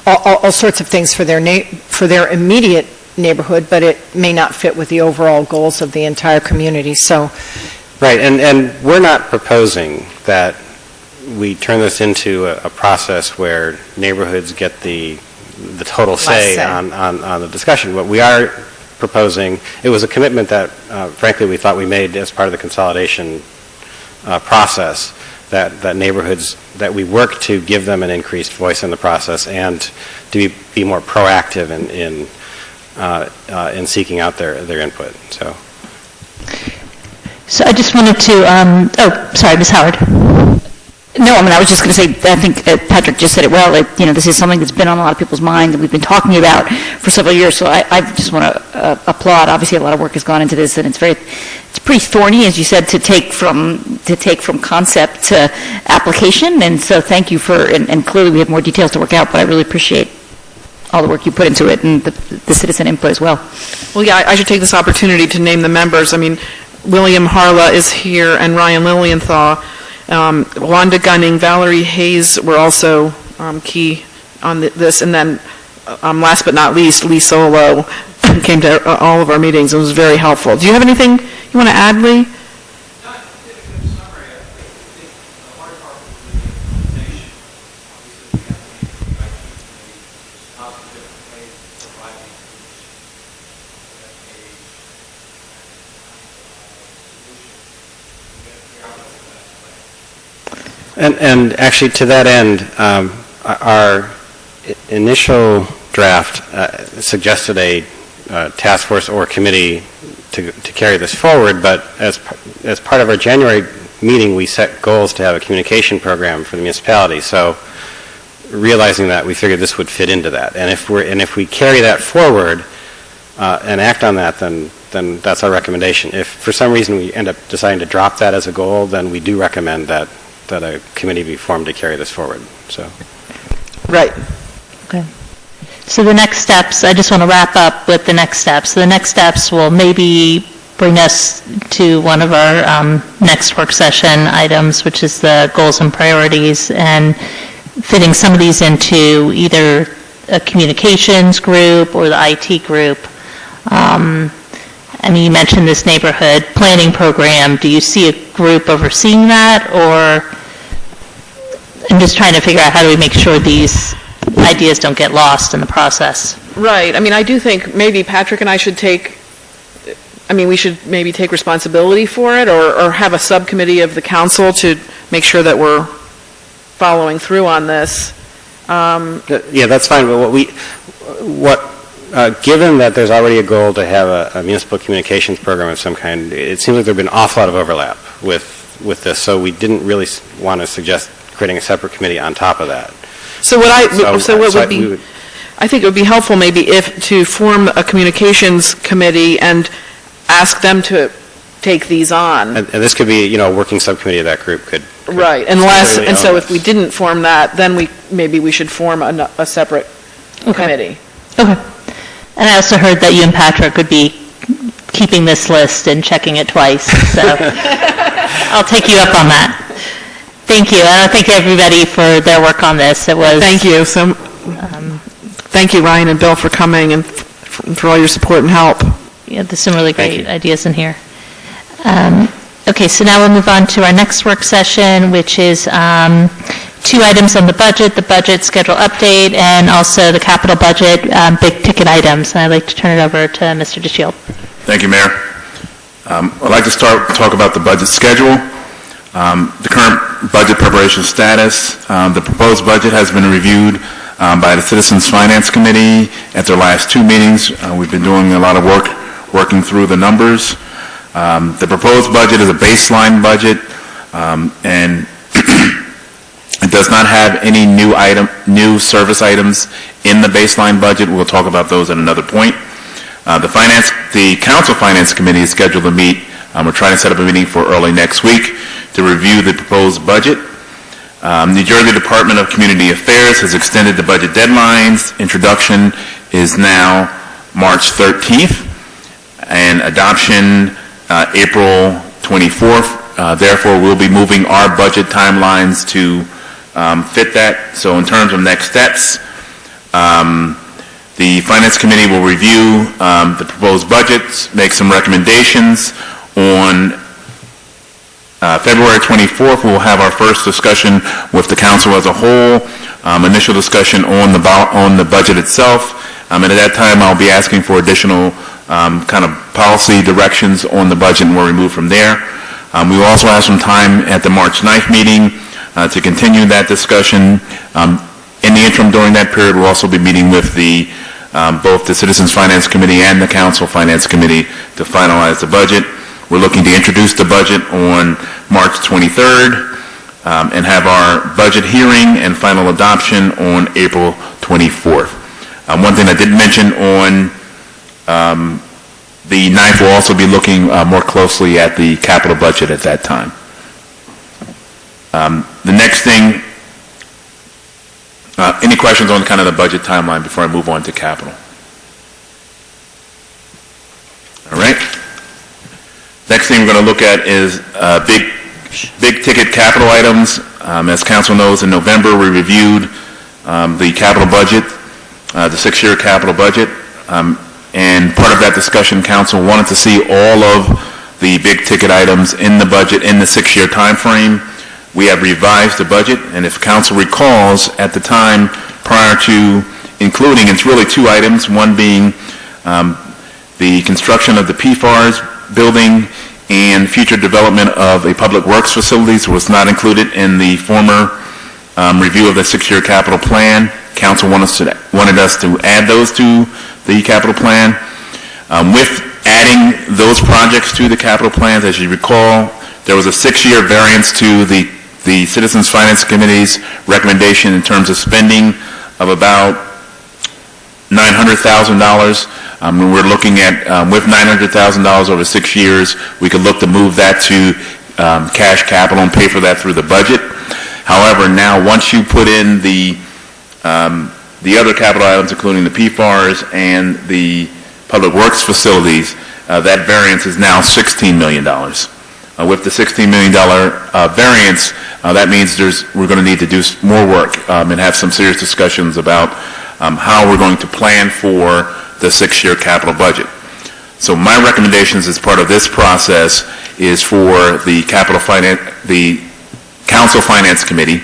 all sorts of things for their immediate neighborhood, but it may not fit with the overall goals of the entire community. So. Right, and we're not proposing that we turn this into a process where neighborhoods get the total say on the discussion. What we are proposing, it was a commitment that, frankly, we thought we made as part of the consolidation process, that neighborhoods, that we work to give them an increased voice in the process and to be more proactive in seeking out their input. So I just wanted to, sorry, Ms. Howard. No, I was just going to say, I think Patrick just said it well. This is something that's been on a lot of people's mind that we've been talking about for several years. So I just want to applaud. Obviously, a lot of work has gone into this, and it's pretty thorny, as you said, to take from concept to application. And so thank you and clearly we have more details to work out, but I really appreciate all the work you put into it and the citizen input as well. Well, yeah, I should take this opportunity to name the members. William Harla is here, and Ryan Lilienthal. Wanda Gunning, Valerie Hayes were also key on this. And then, last but not least, Lee Solo came to all of our meetings and was very helpful. Do you have anything you want to add, Lee? And actually, to that end, our initial draft suggested a task force or committee to carry this forward, but as part of our January meeting, we set goals to have a communication program for the municipality. So realizing that, we figured this would fit into that. And if we carry that forward and act on that, then that's our recommendation. If for some reason we end up deciding to drop that as a goal, then we do recommend that a committee be formed to carry this forward. Right. Okay. So the next steps, I just want to wrap up with the next steps. So the next steps will maybe bring us to one of our next work session items, which is the goals and priorities, and fitting some of these into either a communications group or the IT group. You mentioned this neighborhood planning program. Do you see a group overseeing that, or I'm just trying to figure out how do we make sure these ideas don't get lost in the process? Right. I do think maybe Patrick and I should we should maybe take responsibility for it, or have a subcommittee of the council to make sure that we're following through on this. Yeah, that's fine. But given that there's already a goal to have a municipal communications program of some kind, it seems like there's been an awful lot of overlap with this, so we didn't really want to suggest creating a separate committee on top of that. I think it would be helpful maybe to form a communications committee and ask them to take these on. And this could be, a working subcommittee of that group could right. So if we didn't form that, then maybe we should form a separate committee. Okay. And I also heard that you and Patrick would be keeping this list and checking it twice, so I'll take you up on that. Thank you. And I thank everybody for their work on this. It was. Thank you. Thank you, Ryan and Bill, for coming and for all your support and help. Yeah, there's some really great ideas in here. Okay, so now we'll move on to our next work session, which is 2 items on the budget schedule update, and also the capital budget, big ticket items. And I'd like to turn it over to Mr. DeShield. Thank you, Mayor. I'd like to talk about the budget schedule, the current budget preparation status. The proposed budget has been reviewed by the Citizens Finance Committee at their last 2 meetings. We've been doing a lot of work working through the numbers. The proposed budget is a baseline budget, and does not have any new service items in the baseline budget. We'll talk about those at another point. The Council Finance Committee is scheduled to meet. We're trying to set up a meeting for early next week to review the proposed budget. New Jersey Department of Community Affairs has extended the budget deadlines. Introduction is now March 13th, and adoption April 24th. Therefore, we'll be moving our budget timelines to fit that. So in terms of next steps, the Finance Committee will review the proposed budgets, make some recommendations. On February 24th, we'll have our first discussion with the council as a whole, initial discussion on the budget itself. And at that time, I'll be asking for additional kind of policy directions on the budget, and we'll move from there. We will also have some time at the March 9th meeting to continue that discussion. In the interim during that period, we'll also be meeting with both the Citizens Finance Committee and the Council Finance Committee to finalize the budget. We're looking to introduce the budget on March 23rd and have our budget hearing and final adoption on April 24th. One thing I did mention on the 9th, we'll also be looking more closely at the capital budget at that time. The next thing, any questions on kind of the budget timeline before I move on to capital? All right. Next thing we're going to look at is big ticket capital items. As council knows, in November we reviewed the capital budget, the 6-year capital budget, and part of that discussion, council wanted to see all of the big ticket items in the budget in the 6-year time frame. We have revised the budget, and if council recalls, at the time prior to including, it's really 2 items, one being the construction of the PFARS building and future development of a public works facilities was not included in the former review of the 6-year capital plan. Council wanted us to add those to the capital plan. With adding those projects to the capital plans, as you recall, there was a 6-year variance to the Citizens Finance Committee's recommendation in terms of spending of about $900,000. We're looking at, with $900,000 over 6 years, we could look to move that to cash capital and pay for that through the budget. However, now once you put in the other capital items, including the PFARS and the public works facilities, that variance is now $16 million. With the $16 million variance, that means we're going to need to do more work and have some serious discussions about how we're going to plan for the 6-year capital budget. So my recommendations as part of this process is for the Council Finance Committee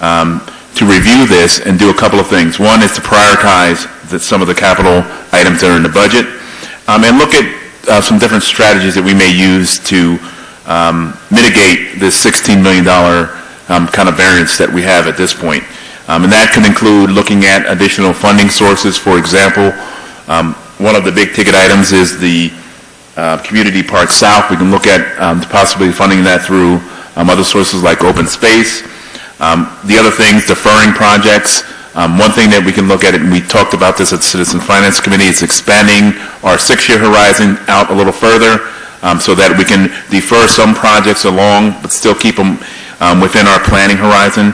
to review this and do a couple of things. One is to prioritize some of the capital items that are in the budget and look at some different strategies that we may use to mitigate this $16 million kind of variance that we have at this point. And that can include looking at additional funding sources. For example, one of the big ticket items is the Community Park South. We can look at possibly funding that through other sources like open space. The other things, deferring projects. One thing that we can look at, and we talked about this at the Citizen Finance Committee, is expanding our 6-year horizon out a little further so that we can defer some projects along but still keep them within our planning horizon.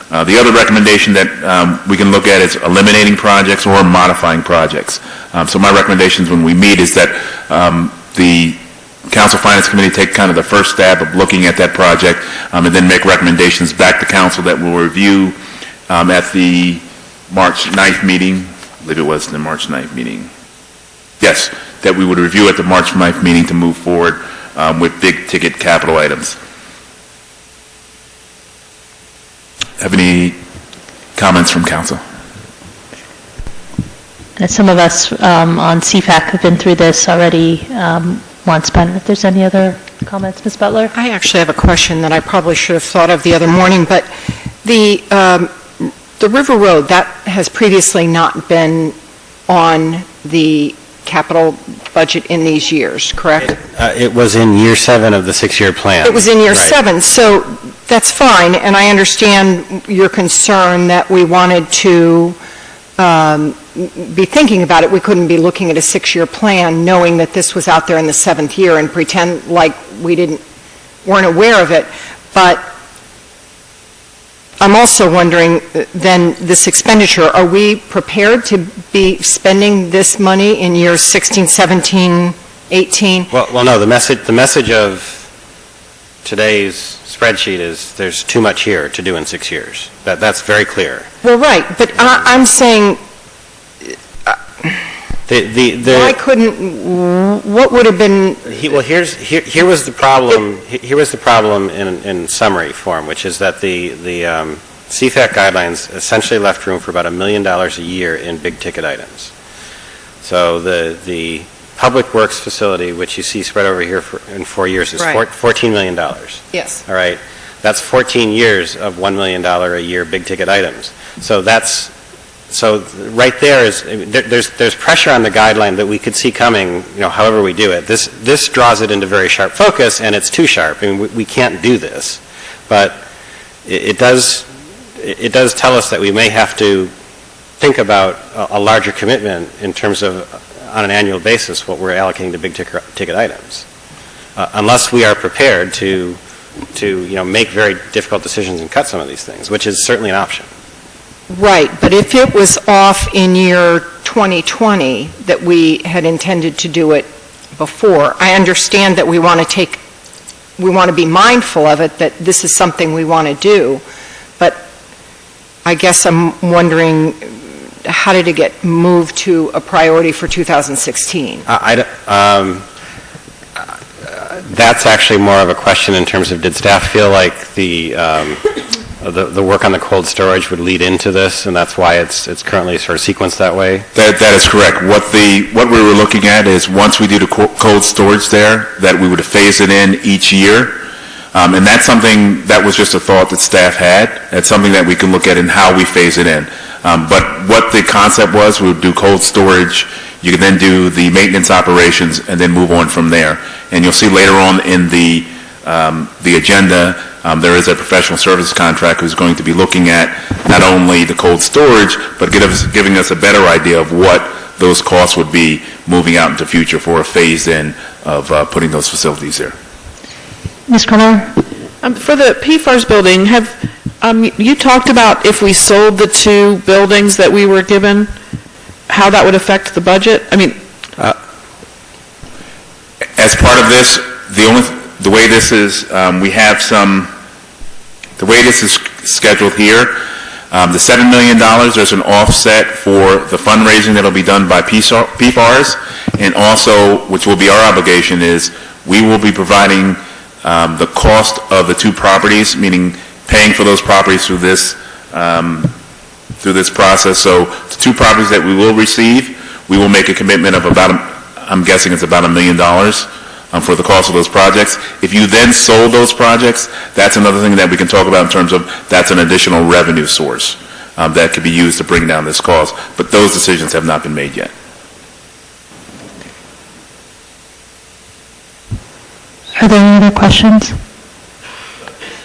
The other recommendation that we can look at is eliminating projects or modifying projects. So my recommendations when we meet is that the Council Finance Committee take kind of the first stab of looking at that project and then make recommendations back to Council that we'll review at the March 9th meeting. I believe it was the March 9th meeting. Yes, that we would review at the March 9th meeting to move forward with big ticket capital items. Have any comments from council? Some of us on CFAC have been through this already once, but if there's any other comments, Ms. Butler? I actually have a question that I probably should have thought of the other morning, but the River Road, that has previously not been on the capital budget in these years, correct? It was in year 7 of the 6-year plan. It was in year 7, so That's fine, and I understand your concern that we wanted to be thinking about it. We couldn't be looking at a 6-year plan knowing that this was out there in the 7th year and pretend like we weren't aware of it. But I'm also wondering, then, this expenditure, are we prepared to be spending this money in years 16, 17, 18? Well, no, the message of today's spreadsheet is there's too much here to do in 6 years. That's very clear. Well, right, but I'm saying, why couldn't, what would have been... Here was the problem. Here was the problem in summary form, which is that the CFAC guidelines essentially left room for about $1 million a year in big ticket items. So the Public Works facility, which you see spread over here in 4 years, is right. $14 million. Yes. All right. That's 14 years of $1 million a year big ticket items. So right there is there's pressure on the guideline that we could see coming, however we do it. This draws it into very sharp focus, and it's too sharp. I mean, we can't do this, but it does tell us that we may have to think about a larger commitment in terms of, on an annual basis, what we're allocating to big ticket items, unless we are prepared to make very difficult decisions and cut some of these things, which is certainly an option. Right, but if it was off in year 2020 that we had intended to do it before, I understand that we want to be mindful of it, that this is something we want to do, but I guess I'm wondering, how did it get moved to a priority for 2016? That's actually more of a question in terms of, did staff feel like the work on the cold storage would lead into this, and that's why it's currently sort of sequenced that way? That is correct. What we were looking at is, once we do the cold storage there, that we would phase it in each year. And that's something that was just a thought that staff had. That's something that we can look at in how we phase it in. But what the concept was, we would do cold storage, you can then do the maintenance operations, and then move on from there. And you'll see later on in the agenda, there is a professional service contract who's going to be looking at not only the cold storage, but giving us a better idea of what those costs would be moving out into the future for a phase-in of putting those facilities there. Ms. Carmel? For the PFARS building, have you talked about if we sold the 2 buildings that we were given, how that would affect the budget? I mean, as part of this, the way this is, the way this is scheduled here, the $7 million, there's an offset for the fundraising that will be done by PFARS, and also, which will be our obligation, is we will be providing the cost of the 2 properties, meaning paying for those properties through this process. So the 2 properties that we will receive, we will make a commitment of about, I'm guessing it's about $1 million for the cost of those projects. If you then sold those projects, that's another thing that we can talk about in terms of, that's an additional revenue source that could be used to bring down this cost. But those decisions have not been made yet. Are there any other questions?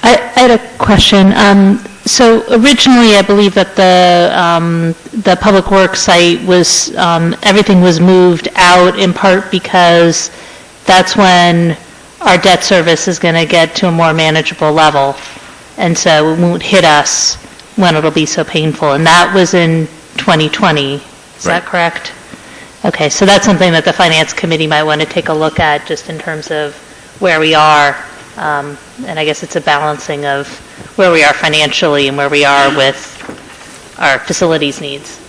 I had a question. So originally, I believe that the Public Works site was, everything was moved out in part because that's when our debt service is going to get to a more manageable level, and so it won't hit us when it'll be so painful. And that was in 2020. Is that correct? Okay, so that's something that the Finance Committee might want to take a look at, just in terms of where we are. And I guess it's a balancing of where we are financially and where we are with our facilities needs.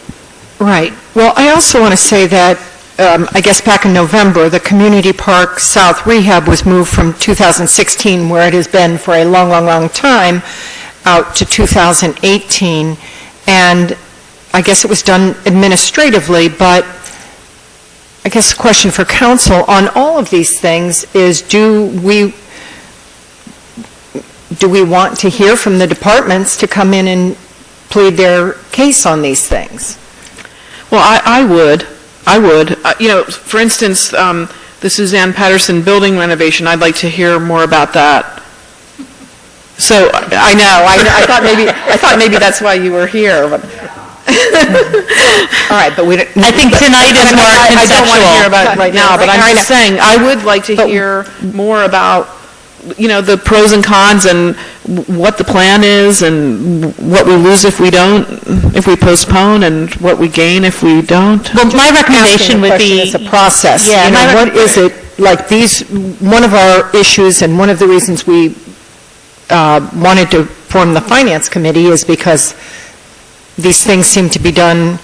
Right. Well, I also want to say that, I guess back in November, the Community Park South Rehab was moved from 2016, where it has been for a long, long, long time, out to 2018. And I guess it was done administratively, but I guess the question for council on all of these things is, do we want to hear from the departments to come in and plead their case on these things? well, I would. For instance, the Suzanne Patterson building renovation, I'd like to hear more about that. So I know. I thought maybe that's why you were here. But All right, but we don't... I think tonight is more conceptual. I don't want to hear about it right now, but I'm just saying, I would like to hear more about, the pros and cons and what the plan is and what we lose if we don't, if we postpone, and what we gain if we don't. Well, my recommendation would be... It's a process. Yeah, what is it, like these, one of our issues and one of the reasons we wanted to form the Finance Committee is because these things seem to be done,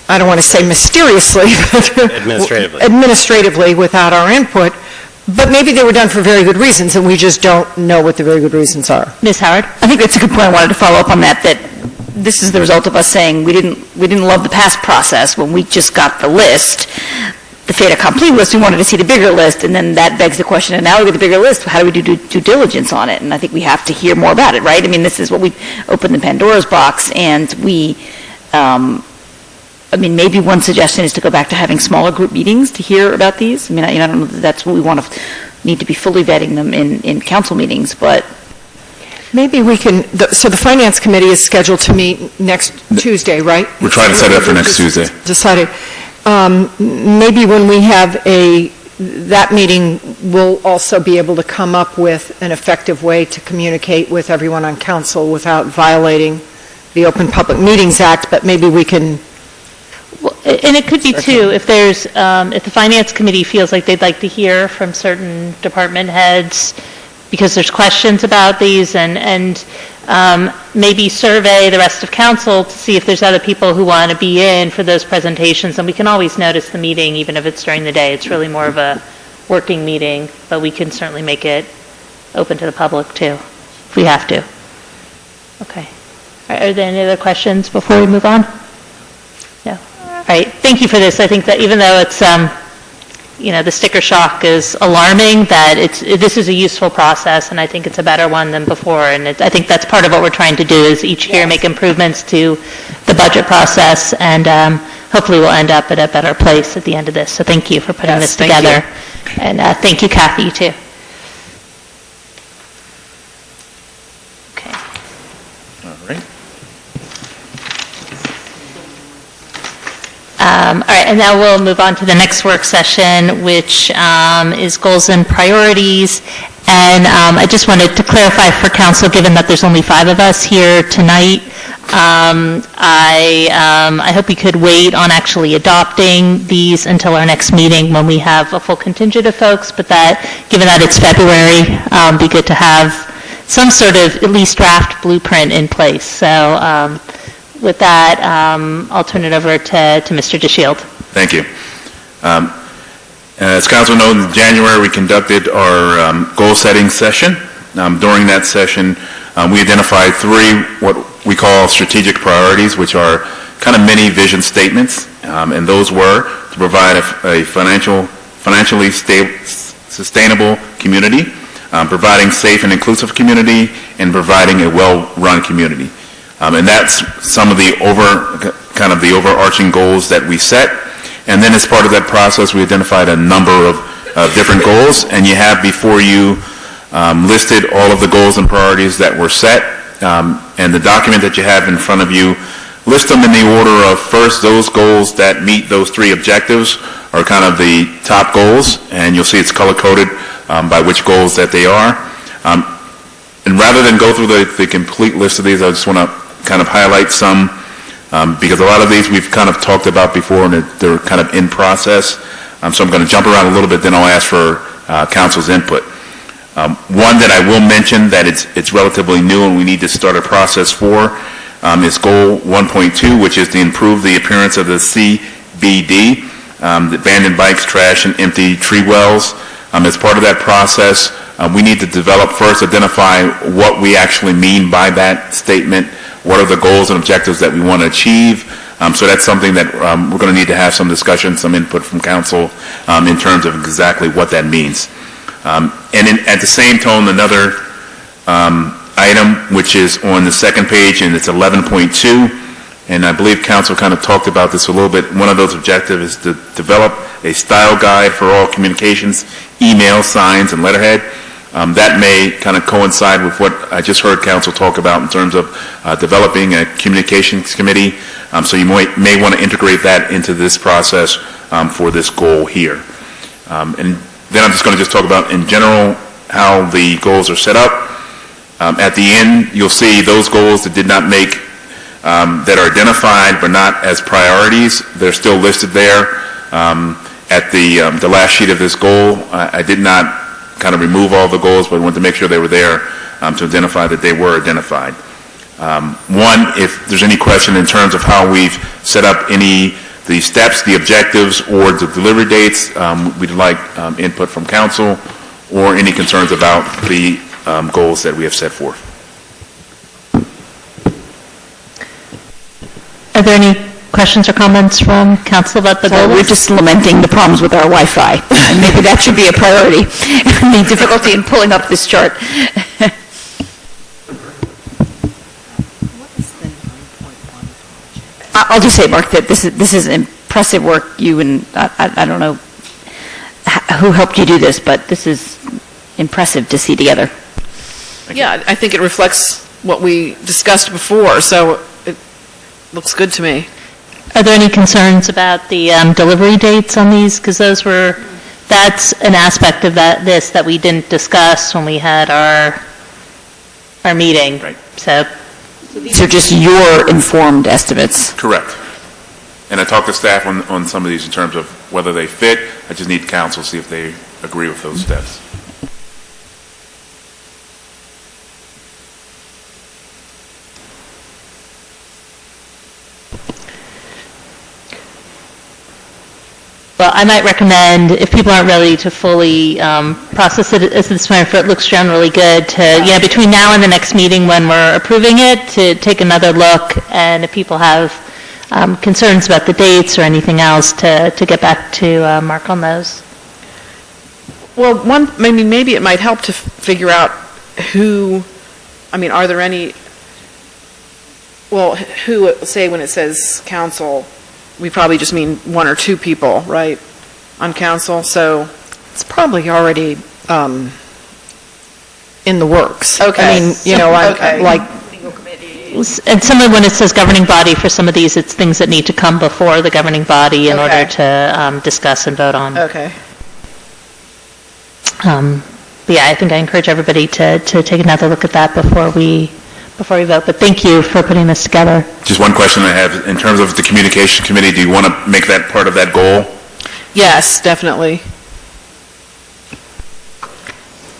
I don't want to say mysteriously, but administratively without our input, but maybe they were done for very good reasons, and we just don't know what the very good reasons are. Ms. Howard? I think that's a good point. I wanted to follow up on that this is the result of us saying we didn't love the past process when we just got the list. The fait accompli list, we wanted to see the bigger list, and then that begs the question, and now we get the bigger list, how do we do due diligence on it? And I think we have to hear more about it, right? I mean, this is what we've opened the Pandora's box, and maybe one suggestion is to go back to having smaller group meetings to hear about these. I mean, I don't know that that's what we need to be fully vetting them in council meetings, but... Maybe we can, so the Finance Committee is scheduled to meet next Tuesday, right? We're trying to set it up for next Tuesday. Decided. Maybe when we have that meeting, we'll also be able to come up with an effective way to communicate with everyone on council without violating the Open Public Meetings Act, but maybe we can... Well, and it could be, too, if there's, if the Finance Committee feels like they'd like to hear from certain department heads because there's questions about these, and maybe survey the rest of council to see if there's other people who want to be in for those presentations, and we can always notice the meeting, even if it's during the day. It's really more of a working meeting, but we can certainly make it open to the public, too, if we have to. Okay. Are there any other questions before we move on? No. All right. Thank you for this. I think that even though it's, the sticker shock is alarming, that this is a useful process, and I think it's a better one than before. And I think that's part of what we're trying to do is each year make improvements to the budget process, and hopefully we'll end up at a better place at the end of this. So thank you for putting this together. And thank you, Kathy, too. Okay. All right. All right, and now we'll move on to the next work session, which is goals and priorities. And I just wanted to clarify for council, given that there's only 5 of us here tonight, I hope we could wait on actually adopting these until our next meeting when we have a full contingent of folks, but that, given that it's February, be good to have some sort of at least draft blueprint in place. So with that, I'll turn it over to Mr. DeShield. Thank you. As council knows, in January we conducted our goal-setting session. During that session, we identified 3 what we call strategic priorities, which are kind of mini vision statements, and those were to provide a financially sustainable community, providing safe and inclusive community, and providing a well-run community. And that's some of the overarching goals that we set. And then as part of that process, we identified a number of different goals, and you have before you listed all of the goals and priorities that were set. And the document that you have in front of you, list them in the order of first those goals that meet those 3 objectives are kind of the top goals, and you'll see it's color-coded by which goals that they are. And rather than go through the complete list of these, I just want to kind of highlight some, because a lot of these we've kind of talked about before, and they're kind of in process. So I'm going to jump around a little bit, then I'll ask for council's input. One that I will mention that it's relatively new and we need to start a process for is goal 1.2, which is to improve the appearance of the CBD, the abandoned bikes, trash, and empty tree wells. As part of that process, we need to identify what we actually mean by that statement, what are the goals and objectives that we want to achieve. So that's something that we're going to need to have some discussion, some input from council in terms of exactly what that means. At the same tone, another item, which is on the second page, and it's 11.2, and I believe council kind of talked about this a little bit. One of those objectives is to develop a style guide for all communications, email, signs, and letterhead. That may kind of coincide with what I just heard council talk about in terms of developing a communications committee. So you may want to integrate that into this process for this goal here. And then I'm just going to just talk about in general how the goals are set up. At the end, you'll see those goals that did not make, that are identified but not as priorities. They're still listed there. At the last sheet of this goal, I did not kind of remove all the goals, but I wanted to make sure they were there to identify that they were identified. One, if there's any question in terms of how we've set up the steps, the objectives, or the delivery dates, we'd like input from council, or any concerns about the goals that we have set forth. Are there any questions or comments from council about the goals? We're just lamenting the problems with our Wi-Fi. And maybe that should be a priority. The difficulty in pulling up this chart. I'll just say, Mark, that this is impressive work. You and I don't know who helped you do this, but this is impressive to see together. Yeah, I think it reflects what we discussed before, so it looks good to me. Are there any concerns about the delivery dates on these? Because that's an aspect of this that we didn't discuss when we had our meeting. Right. So these are just your informed estimates. Correct. And I talked to staff on some of these in terms of whether they fit. I just need council to see if they agree with those steps. Well, I might recommend, if people aren't ready to fully process it at this point, if it looks generally good, to, between now and the next meeting when we're approving it, to take another look, and if people have concerns about the dates or anything else, to get back to Mark on those. Well, maybe it might help to figure out are there any, say when it says council, we probably just mean one or two people, right, on council, so It's probably already in the works. Okay. I mean, Okay. like, And when it says governing body, for some of these, it's things that need to come before the governing body in order to discuss and vote on. Okay. But yeah, I think I encourage everybody to take another look at that before we vote. But thank you for putting this together. Just one question I have. In terms of the communication committee, do you want to make that part of that goal? Yes, definitely.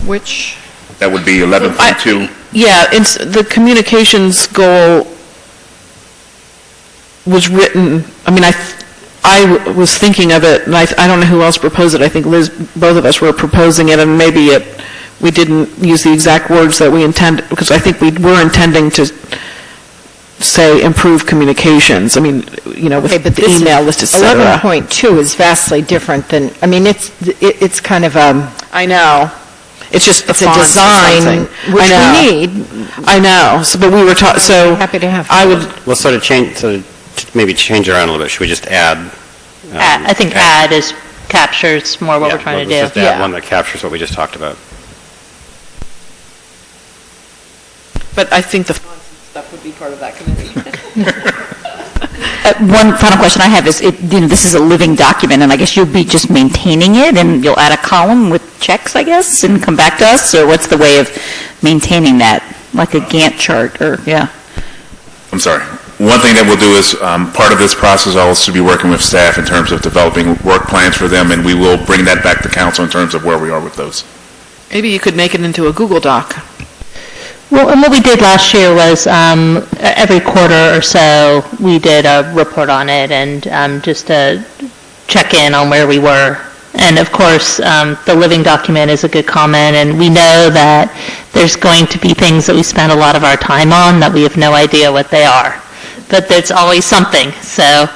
Which? That would be 11.2. Yeah, the communications goal was written, I was thinking of it, and I don't know who else proposed it. I think Liz, both of us were proposing it, and maybe we didn't use the exact words that we intended, because I think we were intending to say improve communications. With the email list, et cetera. 11.2 is vastly different than, it's kind of I know. It's just the it's a fonts or design, something. which I know. we need. I know. But we were Happy to have. I would. We'll sort of maybe change it around a little bit. Should we just add? I think add captures more what we're trying to do. Just add one that captures what we just talked about. But I think the fonts and stuff would be part of that committee. One final question I have is, this is a living document, and I guess you'll be just maintaining it, and you'll add a column with checks, I guess, and come back to us? Or what's the way of maintaining that, like a Gantt chart, or, yeah? I'm sorry. One thing that we'll do is, part of this process, I'll also be working with staff in terms of developing work plans for them, and we will bring that back to council in terms of where we are with those. Maybe you could make it into a Google Doc. Well, and what we did last year was every quarter or so, we did a report on it and just to check in on where we were. And of course, the living document is a good comment, and we know that there's going to be things that we spend a lot of our time on that we have no idea what they are. But there's always something, so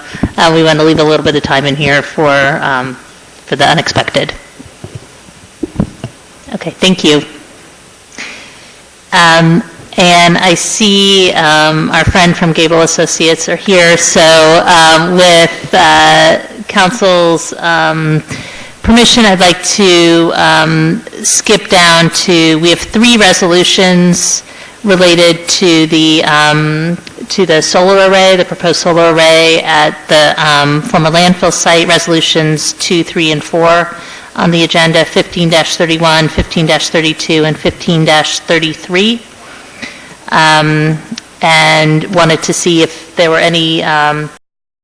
we want to leave a little bit of time in here for the unexpected. Okay, thank you. And I see our friend from Gable Associates are here, so with council's permission, I'd like to skip down to, we have 3 resolutions related to the solar array, the proposed solar array at the former landfill site, resolutions 2, 3, and 4 on the agenda, 15-31, 15-32, and 15-33. And wanted to see if there were any